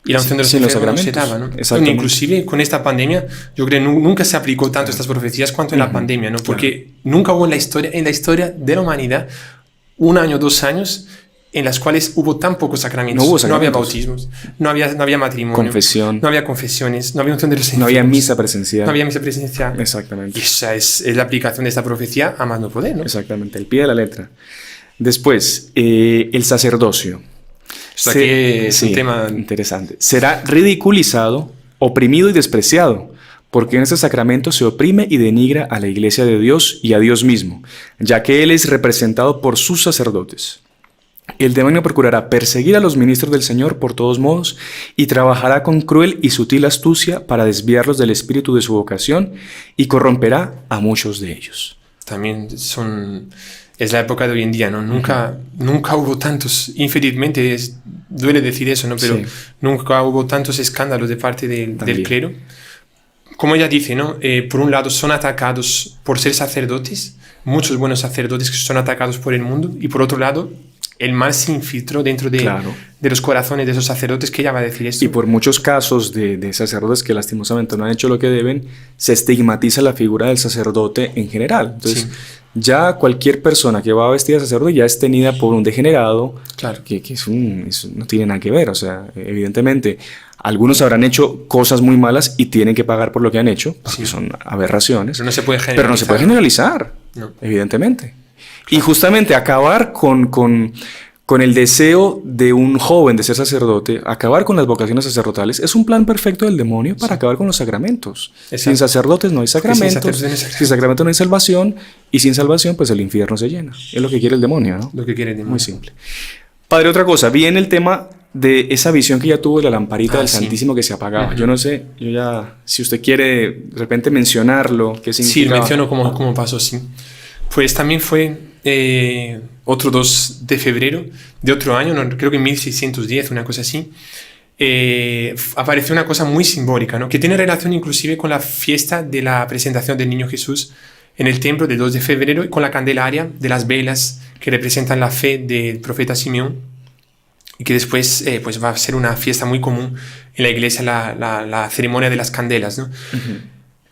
Y la unción de los enfermos no se daba, ¿no? Bueno, inclusive con esta pandemia, yo creo que nunca se aplicó tanto estas profecías cuanto en la pandemia, ¿no? Porque nunca hubo en la historia de la humanidad 1 año, 2 años en las cuales hubo tan pocos sacramentos. No había bautismos, no había matrimonio, confesión, no había confesiones, no había unción de los enfermos, no había misa presencial. No había misa presencial. Exactamente. Y esa es la aplicación de esta profecía a más no poder, ¿no? Exactamente, el pie de la letra. Después, el sacerdocio. O sea, que es un tema interesante. Será ridiculizado, oprimido y despreciado, porque en este sacramento se oprime y denigra a la Iglesia de Dios y a Dios mismo, ya que Él es representado por sus sacerdotes. El demonio procurará perseguir a los ministros del Señor por todos modos y trabajará con cruel y sutil astucia para desviarlos del espíritu de su vocación y corromperá a muchos de ellos. También es la época de hoy en día, ¿no? Nunca hubo tantos, infelizmente duele decir eso, ¿no? Pero nunca hubo tantos escándalos de parte del clero. Como ella dice, ¿no? Por un lado son atacados por ser sacerdotes, muchos buenos sacerdotes que son atacados por el mundo, y por otro lado el mal se infiltró dentro de los corazones de esos sacerdotes, que ella va a decir esto. Y por muchos casos de sacerdotes que lastimosamente no han hecho lo que deben, se estigmatiza la figura del sacerdote en general. Entonces, ya cualquier persona que va vestida de sacerdote ya es tenida por un degenerado, que no tiene nada que ver. O sea, evidentemente, algunos habrán hecho cosas muy malas y tienen que pagar por lo que han hecho, porque son aberraciones. Pero no se puede generalizar. No. Evidentemente. Y justamente acabar con el deseo de un joven de ser sacerdote, acabar con las vocaciones sacerdotales, es un plan perfecto del demonio para acabar con los sacramentos. Exacto. Sin sacerdotes no hay sacramentos, sin sacramentos no hay salvación, y sin salvación pues el infierno se llena. Es lo que quiere el demonio, ¿no? Lo que quiere el demonio. Muy simple. Padre, otra cosa, viene el tema de esa visión que ya tuvo de la lamparita del Santísimo que se apagaba. Yo no sé, si usted quiere de repente mencionarlo, ¿qué significa? Sí, menciono cómo pasó, sí. Pues también fue otro 2 de febrero de otro año, creo que en 1610, una cosa así, apareció una cosa muy simbólica, ¿no? Que tiene relación inclusive con la fiesta de la presentación del Niño Jesús en el templo del 2 de febrero, y con la candelaria de las velas que representan la fe del profeta Simeón, y que después pues va a ser una fiesta muy común en la iglesia, la ceremonia de las candelas, ¿no?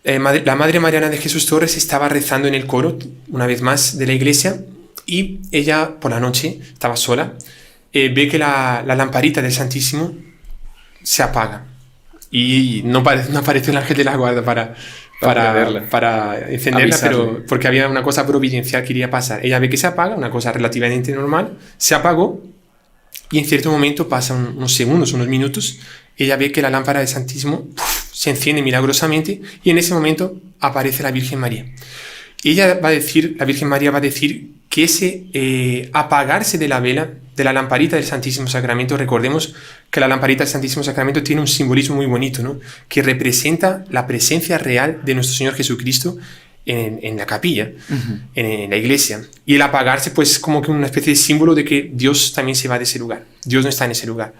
La Madre Mariana de Jesús Torres estaba rezando en el coro, una vez más, de la iglesia, y ella por la noche estaba sola, ve que la lamparita del Santísimo se apaga y no apareció el ángel de la guarda para encenderla, pero porque había una cosa providencial que iría a pasar. Ella ve que se apaga, una cosa relativamente normal, se apagó, y en cierto momento, pasan unos segundos, unos minutos, ella ve que la lámpara del Santísimo se enciende milagrosamente, y en ese momento aparece la Virgen María. Y la Virgen María va a decir que ese apagarse de la vela, de la lamparita del Santísimo Sacramento, recordemos que la lamparita del Santísimo Sacramento tiene un simbolismo muy bonito, ¿no? Que representa la presencia real de nuestro Señor Jesucristo en la capilla, en la iglesia. Y el apagarse, pues, como que una especie de símbolo de que Dios también se va de ese lugar. Dios no está en ese lugar.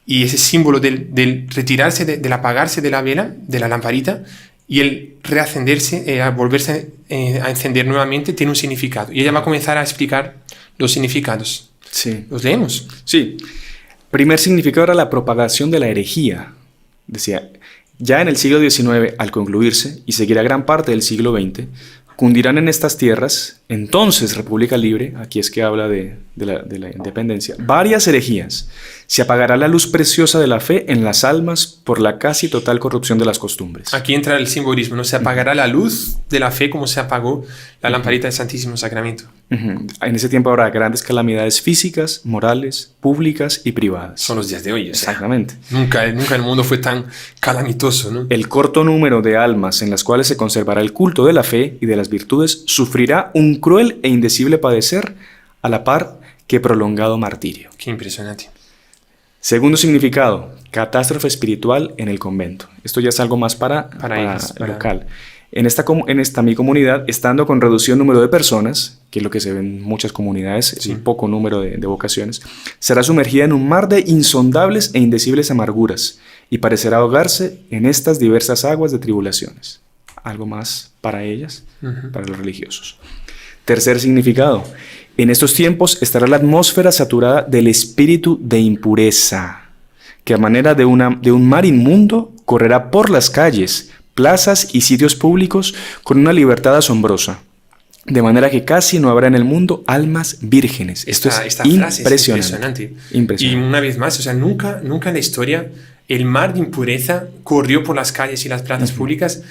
Y ese símbolo del retirarse, del apagarse de la vela, de la lamparita, y el reacenderse, volverse a encender nuevamente, tiene un significado. Y ella va a comenzar a explicar los significados. Sí. ¿Los leemos? Sí. Primer significado era la propagación de la herejía. Decía, ya en el siglo XIX, al concluirse, y seguirá gran parte del siglo XX, cundirán en estas tierras, entonces República Libre, aquí es que habla de la independencia, varias herejías. Se apagará la luz preciosa de la fe en las almas por la casi total corrupción de las costumbres. Aquí entra el simbolismo, ¿no? Se apagará la luz de la fe como se apagó la lamparita del Santísimo Sacramento. En ese tiempo habrá grandes calamidades físicas, morales, públicas y privadas. Son los días de hoy. Exactamente. Nunca el mundo fue tan calamitoso, ¿no? El corto número de almas en las cuales se conservará el culto de la fe y de las virtudes sufrirá un cruel e indecible padecer a la par que prolongado martirio. Qué impresionante. Segundo significado, catástrofe espiritual en el convento. Esto ya es algo más para local. En esta mi comunidad, estando con reducido número de personas, que es lo que se ve en muchas comunidades, sí, un poco número de vocaciones, será sumergida en un mar de insondables e indecibles amarguras y parecerá ahogarse en estas diversas aguas de tribulaciones. Algo más para ellas, para los religiosos. Tercer significado, en estos tiempos estará la atmósfera saturada del espíritu de impureza, que a manera de un mar inmundo correrá por las calles, plazas y sitios públicos con una libertad asombrosa, de manera que casi no habrá en el mundo almas vírgenes. Esto es impresionante. Y una vez más, o sea, nunca en la historia el mar de impureza corrió por las calles y las plazas públicas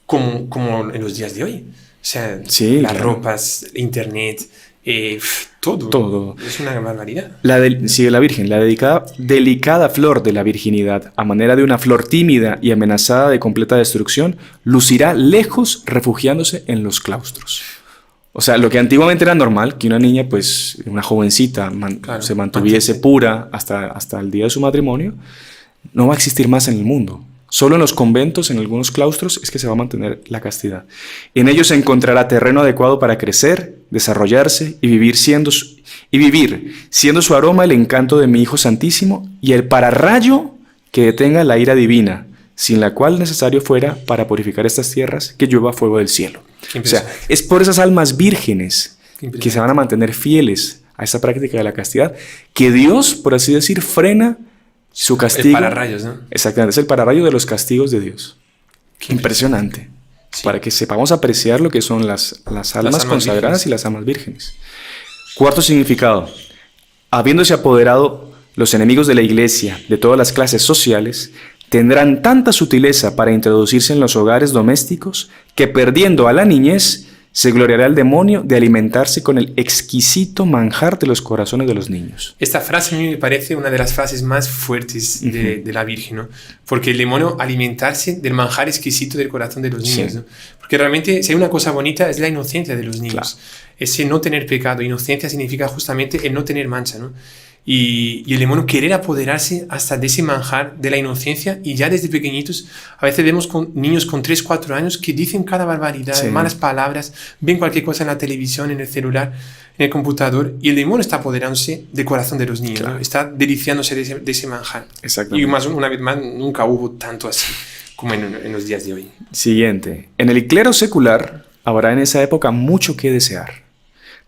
como en los días de hoy. O sea, sí, las ropas, internet, todo. Es una barbaridad. La Virgen, la delicada flor de la virginidad, a manera de una flor tímida y amenazada de completa destrucción, lucirá lejos refugiándose en los claustros. O sea, lo que antiguamente era normal, que una niña, pues, una jovencita, se mantuviese pura hasta el día de su matrimonio, no va a existir más en el mundo. Solo en los conventos, en algunos claustros, es que se va a mantener la castidad. En ellos se encontrará terreno adecuado para crecer, desarrollarse y vivir siendo su aroma el encanto de mi Hijo Santísimo y el pararrayo que detenga la ira divina, sin la cual necesario fuera para purificar estas tierras que llueva fuego del cielo. O sea, es por esas almas vírgenes que se van a mantener fieles a esa práctica de la castidad que Dios, por así decir, frena su castigo. El pararrayos, ¿no? Exactamente, es el pararrayo de los castigos de Dios. Qué impresionante. Sí. Para que sepamos apreciar lo que son las almas consagradas vírgenes y las almas vírgenes. Cuarto significado. Habiéndose apoderado los enemigos de la Iglesia de todas las clases sociales, tendrán tanta sutileza para introducirse en los hogares domésticos que, perdiendo a la niñez, se gloriará el demonio de alimentarse con el exquisito manjar de los corazones de los niños. Esta frase a mí me parece una de las frases más fuertes de la Virgen, ¿no? Porque el demonio alimentarse del manjar exquisito del corazón de los niños, sí, ¿no? Porque realmente si hay una cosa bonita es la inocencia de los niños. Claro. Ese no tener pecado. Inocencia significa justamente el no tener mancha, ¿no? Y el demonio querer apoderarse hasta de ese manjar de la inocencia, y ya desde pequeñitos a veces vemos niños con 3, 4 años que dicen cada barbaridad, sí, malas palabras, ven cualquier cosa en la televisión, en el celular, en el computador, y el demonio está apoderándose del corazón de los niños, claro, ¿no? Está deliciándose de ese manjar. Exactamente. Y una vez más nunca hubo tanto así como en los días de hoy. Siguiente. En el clero secular habrá en esa época mucho que desear,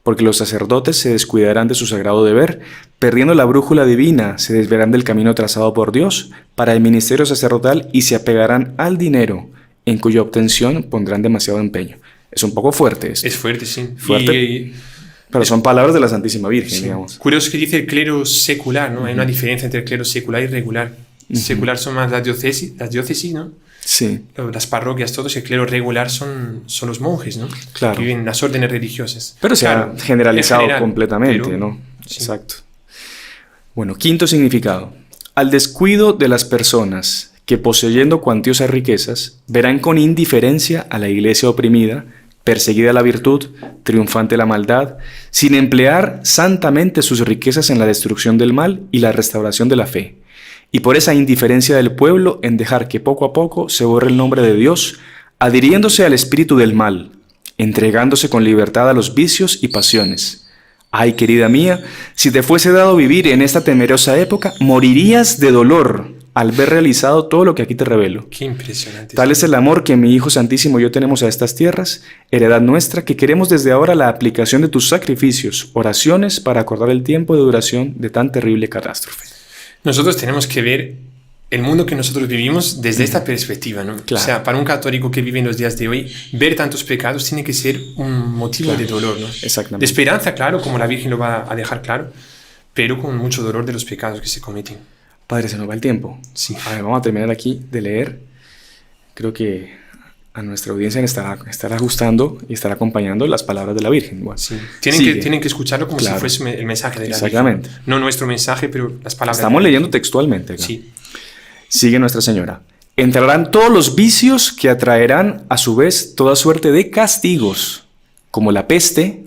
porque los sacerdotes se descuidarán de su sagrado deber, perdiendo la brújula divina, se desviarán del camino trazado por Dios para el ministerio sacerdotal y se apegarán al dinero, en cuya obtención pondrán demasiado empeño. Es un poco fuerte esto. Es fuerte, sí. Fuerte, pero son palabras de la Santísima Virgen, sí, digamos. Curioso que dice el clero secular, ¿no? Hay una diferencia entre el clero secular y regular. Secular son más las diócesis, ¿no? Sí. Las parroquias, todos. El clero regular son los monjes, ¿no? Claro. Que viven en las órdenes religiosas. Pero se ha generalizado completamente, pero, ¿no? Sí. Exacto. Bueno, quinto significado. Al descuido de las personas que, poseyendo cuantiosas riquezas, verán con indiferencia a la iglesia oprimida, perseguida la virtud, triunfante la maldad, sin emplear santamente sus riquezas en la destrucción del mal y la restauración de la fe, y por esa indiferencia del pueblo en dejar que poco a poco se borre el nombre de Dios, adhiriéndose al espíritu del mal, entregándose con libertad a los vicios y pasiones. Ay, querida mía, si te fuese dado vivir en esta temerosa época, morirías de dolor al ver realizado todo lo que aquí te revelo. Qué impresionante. Tal es el amor que mi Hijo Santísimo y yo tenemos a estas tierras, heredad nuestra, que queremos desde ahora la aplicación de tus sacrificios, oraciones para acordar el tiempo de duración de tan terrible catástrofe. Nosotros tenemos que ver el mundo que nosotros vivimos desde esta perspectiva, ¿no? Claro. O sea, para un católico que vive en los días de hoy, ver tantos pecados tiene que ser un motivo de dolor, ¿no? Exactamente. De esperanza, claro, como la Virgen lo va a dejar claro, pero con mucho dolor de los pecados que se cometen. Padre, se nos va el tiempo. Sí. A ver, vamos a terminar aquí de leer. Creo que a nuestra audiencia estará ajustando y estará acompañando las palabras de la Virgen. Bueno, sí. Tienen que escucharlo como si fuese el mensaje de la Exactamente. Virgen. No nuestro mensaje, pero las palabras. Estamos leyendo textualmente acá. Sí. Sigue Nuestra Señora. Entrarán todos los vicios que atraerán a su vez toda suerte de castigos, como la peste,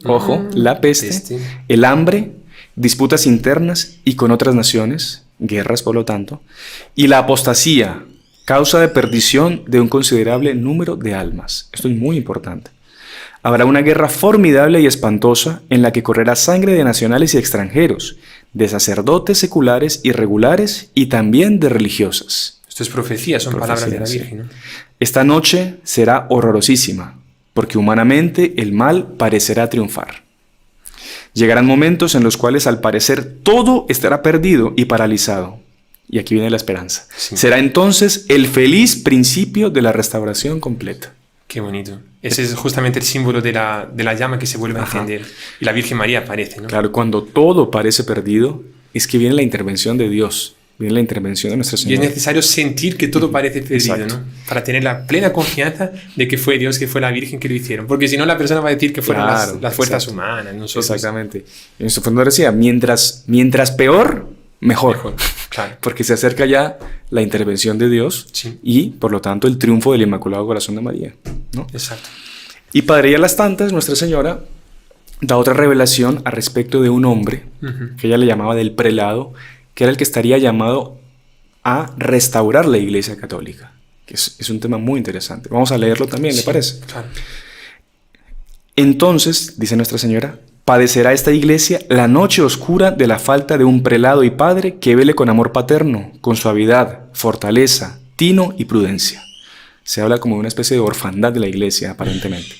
la peste, el hambre, disputas internas y con otras naciones, guerras por lo tanto, y la apostasía, causa de perdición de un considerable número de almas. Esto es muy importante. Habrá una guerra formidable y espantosa en la que correrá sangre de nacionales y extranjeros, de sacerdotes seculares y regulares y también de religiosas. Esto es profecía, son palabras de la Virgen, ¿no? Esta noche será horrorosísima, porque humanamente el mal parecerá triunfar. Llegarán momentos en los cuales al parecer todo estará perdido y paralizado. Y aquí viene la esperanza. Sí. Será entonces el feliz principio de la restauración completa. Qué bonito. Ese es justamente el símbolo de la llama que se vuelve a encender. Y la Virgen María aparece, ¿no? Claro, cuando todo parece perdido, es que viene la intervención de Dios, viene la intervención de Nuestra Señora. Y es necesario sentir que todo parece perdido, ¿no? Para tener la plena confianza de que fue Dios, que fue la Virgen que lo hicieron. Porque si no, la persona va a decir que fueron las fuerzas humanas, nosotros. Exactamente. Y nuestro fundador decía, mientras peor, mejor. Claro. Porque se acerca ya la intervención de Dios y, por lo tanto, el triunfo del Inmaculado Corazón de María, ¿no? Exacto. Y Padre, ya a las tantas, Nuestra Señora da otra revelación al respecto de un hombre que ella le llamaba del prelado, que era el que estaría llamado a restaurar la Iglesia Católica, que es un tema muy interesante. Vamos a leerlo también, ¿le parece? Claro. Entonces, dice Nuestra Señora, padecerá esta Iglesia la noche oscura de la falta de un prelado y padre que vele con amor paterno, con suavidad, fortaleza, tino y prudencia. Se habla como de una especie de orfandad de la Iglesia, aparentemente.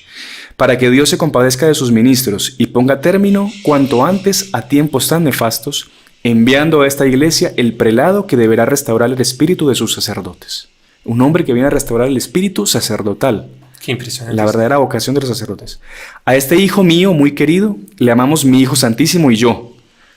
Para que Dios se compadezca de sus ministros y ponga término cuanto antes a tiempos tan nefastos, enviando a esta Iglesia el prelado que deberá restaurar el espíritu de sus sacerdotes. Un hombre que viene a restaurar el espíritu sacerdotal. Qué impresionante. La verdadera vocación de los sacerdotes. A este hijo mío muy querido le amamos mi Hijo Santísimo y yo,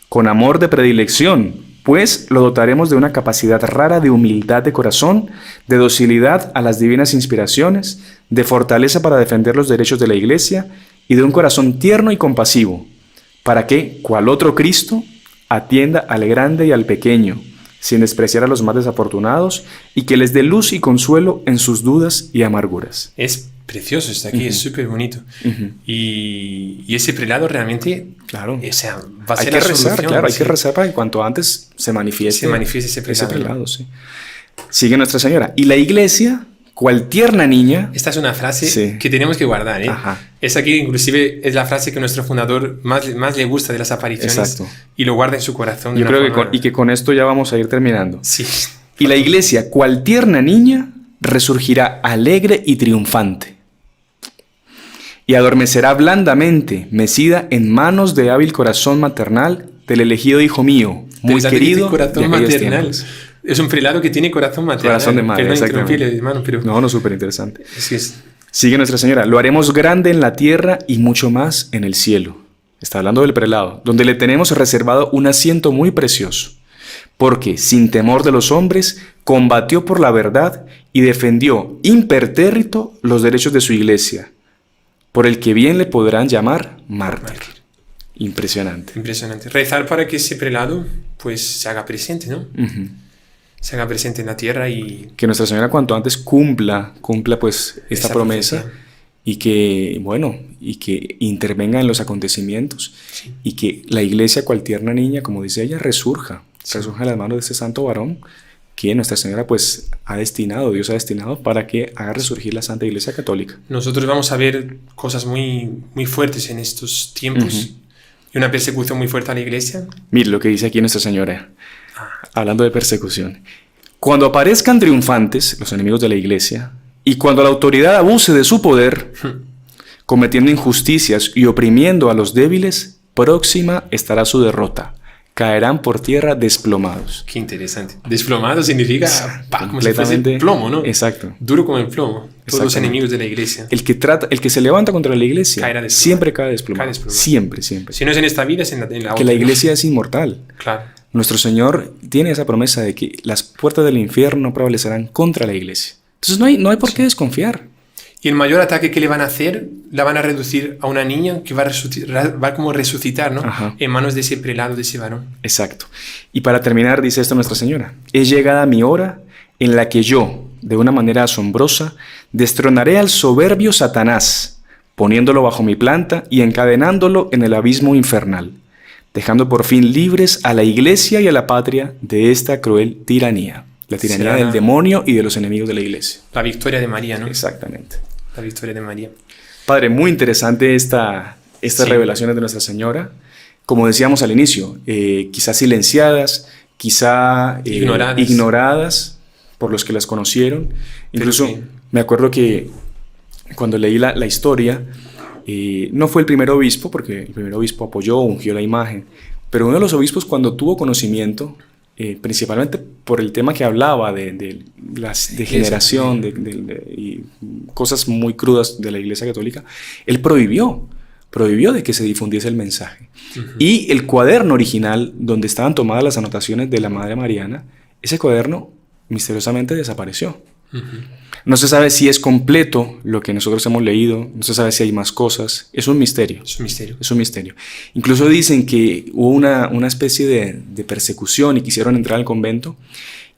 con amor de predilección, pues lo dotaremos de una capacidad rara de humildad de corazón, de docilidad a las divinas inspiraciones, de fortaleza para defender los derechos de la Iglesia y de un corazón tierno y compasivo, para que, cual otro Cristo, atienda al grande y al pequeño, sin despreciar a los más desafortunados, y que les dé luz y consuelo en sus dudas y amarguras. Es precioso, está aquí, es súper bonito. Y ese prelado realmente, claro, o sea, va a ser hay que la rezar, solución. claro, hay que rezar para que cuanto antes se manifieste ese prelado. Sí. Sigue Nuestra Señora. Y la Iglesia, cual tierna niña... Esta es una frase que tenemos que guardar, ¿eh? Esa aquí inclusive es la frase que nuestro fundador más le gusta de las apariciones. Exacto. Y lo guarda en su corazón. Yo creo que con esto ya vamos a ir terminando. Sí. Y la Iglesia, cual tierna niña, resurgirá alegre y triunfante. Y adormecerá blandamente, mecida en manos de hábil corazón maternal del elegido hijo mío, muy querido. Corazón maternal. Es un prelado que tiene corazón maternal. Corazón de madre, exactamente. No, súper interesante. Sigue Nuestra Señora. Lo haremos grande en la tierra y mucho más en el cielo. Está hablando del prelado, donde le tenemos reservado un asiento muy precioso. Porque, sin temor de los hombres, combatió por la verdad y defendió impertérrito los derechos de su Iglesia, por el que bien le podrán llamar mártir. Impresionante. Impresionante. Rezar para que ese prelado pues se haga presente, ¿no? Se haga presente en la tierra y... Que Nuestra Señora cuanto antes cumpla pues esta promesa y que, bueno, y que intervenga en los acontecimientos y que la Iglesia, cual tierna niña, como dice ella, resurja en las manos de ese santo varón que Nuestra Señora pues Dios ha destinado para que haga resurgir la Santa Iglesia Católica. Nosotros vamos a ver cosas muy, muy fuertes en estos tiempos y una persecución muy fuerte a la Iglesia. Mire lo que dice aquí Nuestra Señora, hablando de persecución. Cuando aparezcan triunfantes, los enemigos de la iglesia, y cuando la autoridad abuse de su poder, cometiendo injusticias y oprimiendo a los débiles, próxima estará su derrota. Caerán por tierra desplomados. Qué interesante. Desplomado significa como completamente si fuese plomo, ¿no? Exacto. Duro como el plomo. Todos los enemigos de la iglesia. El que se levanta contra la iglesia siempre cae desplomado. Siempre. Si no es en esta vida, es en la otra. Que la iglesia es inmortal. Claro. Nuestro Señor tiene esa promesa de que las puertas del infierno no prevalecerán contra la iglesia. Entonces no hay por qué desconfiar. Y el mayor ataque que le van a hacer, la van a reducir a una niña que va a como resucitar, ¿no? Ajá. En manos de ese prelado, de ese varón. Exacto. Y para terminar, dice esto Nuestra Señora: es llegada mi hora en la que yo, de una manera asombrosa, destronaré al soberbio Satanás, poniéndolo bajo mi planta y encadenándolo en el abismo infernal, dejando por fin libres a la iglesia y a la patria de esta cruel tiranía. La tiranía del demonio y de los enemigos de la iglesia. La victoria de María, ¿no? Exactamente. La victoria de María. Padre, muy interesante estas revelaciones de Nuestra Señora. Como decíamos al inicio, quizás silenciadas, quizá ignoradas por los que las conocieron. Incluso me acuerdo que cuando leí la historia, no fue el primer obispo, porque el primer obispo apoyó, ungió la imagen, pero uno de los obispos, cuando tuvo conocimiento, principalmente por el tema que hablaba de la degeneración y cosas muy crudas de la Iglesia Católica, él prohibió de que se difundiese el mensaje. Y el cuaderno original donde estaban tomadas las anotaciones de la Madre Mariana, ese cuaderno misteriosamente desapareció. No se sabe si es completo lo que nosotros hemos leído, no se sabe si hay más cosas. Es un misterio. Es un misterio. Incluso dicen que hubo una especie de persecución y quisieron entrar al convento,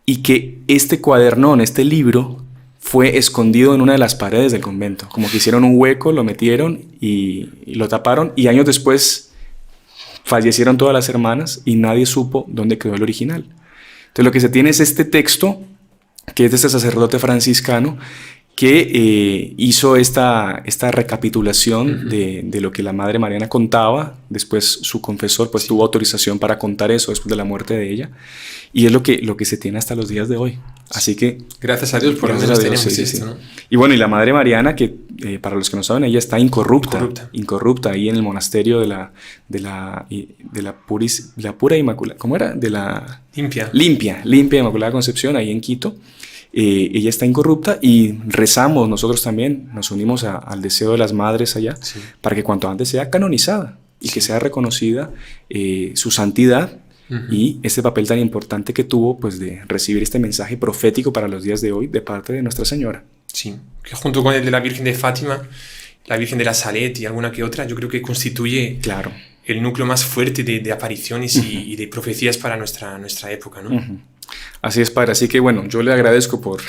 y que este cuadernón, este libro, fue escondido en una de las paredes del convento. Como que hicieron un hueco, lo metieron y lo taparon, y años después fallecieron todas las hermanas y nadie supo dónde quedó el original. Entonces lo que se tiene es este texto, que es de este sacerdote franciscano que hizo esta recapitulación de lo que la Madre Mariana contaba. Después su confesor tuvo autorización para contar eso después de la muerte de ella, y es lo que se tiene hasta los días de hoy. Así que gracias a Dios por lo menos tenemos esto, ¿no? Y bueno, y la Madre Mariana, que para los que no saben, ella está incorrupta ahí en el monasterio de la pura Inmaculada, ¿cómo era? De la limpia Inmaculada Concepción, ahí en Quito. Ella está incorrupta, y rezamos nosotros también, nos unimos al deseo de las madres allá, para que cuanto antes sea canonizada y que sea reconocida su santidad y este papel tan importante que tuvo, pues, de recibir este mensaje profético para los días de hoy de parte de Nuestra Señora. Sí, que junto con el de la Virgen de Fátima, la Virgen de la Salet y alguna que otra, yo creo que constituye el núcleo más fuerte de apariciones y de profecías para nuestra época, ¿no? Así es, Padre. Así que bueno, yo le agradezco por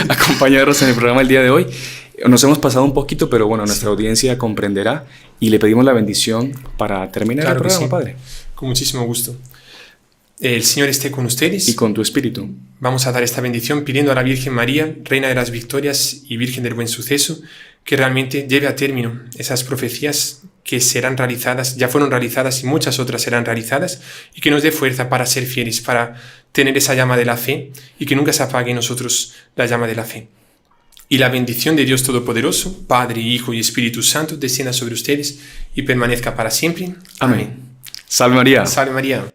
acompañarnos en el programa el día de hoy. Nos hemos pasado un poquito, pero bueno, nuestra audiencia comprenderá, y le pedimos la bendición para terminar el programa, Padre. Con muchísimo gusto. El Señor esté con ustedes. Y con tu espíritu. Vamos a dar esta bendición pidiendo a la Virgen María, Reina de las Victorias y Virgen del Buen Suceso, que realmente lleve a término esas profecías que serán realizadas, ya fueron realizadas y muchas otras serán realizadas, y que nos dé fuerza para ser fieles, para tener esa llama de la fe, y que nunca se apague en nosotros la llama de la fe. Y la bendición de Dios Todopoderoso, Padre, Hijo y Espíritu Santo, descienda sobre ustedes y permanezca para siempre. Amén. Salve María. Salve María.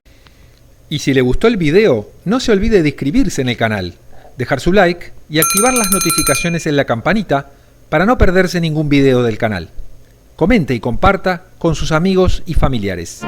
Y si le gustó el video, no se olvide de inscribirse en el canal, dejar su like y activar las notificaciones en la campanita para no perderse ningún video del canal. Comente y comparta con sus amigos y familiares.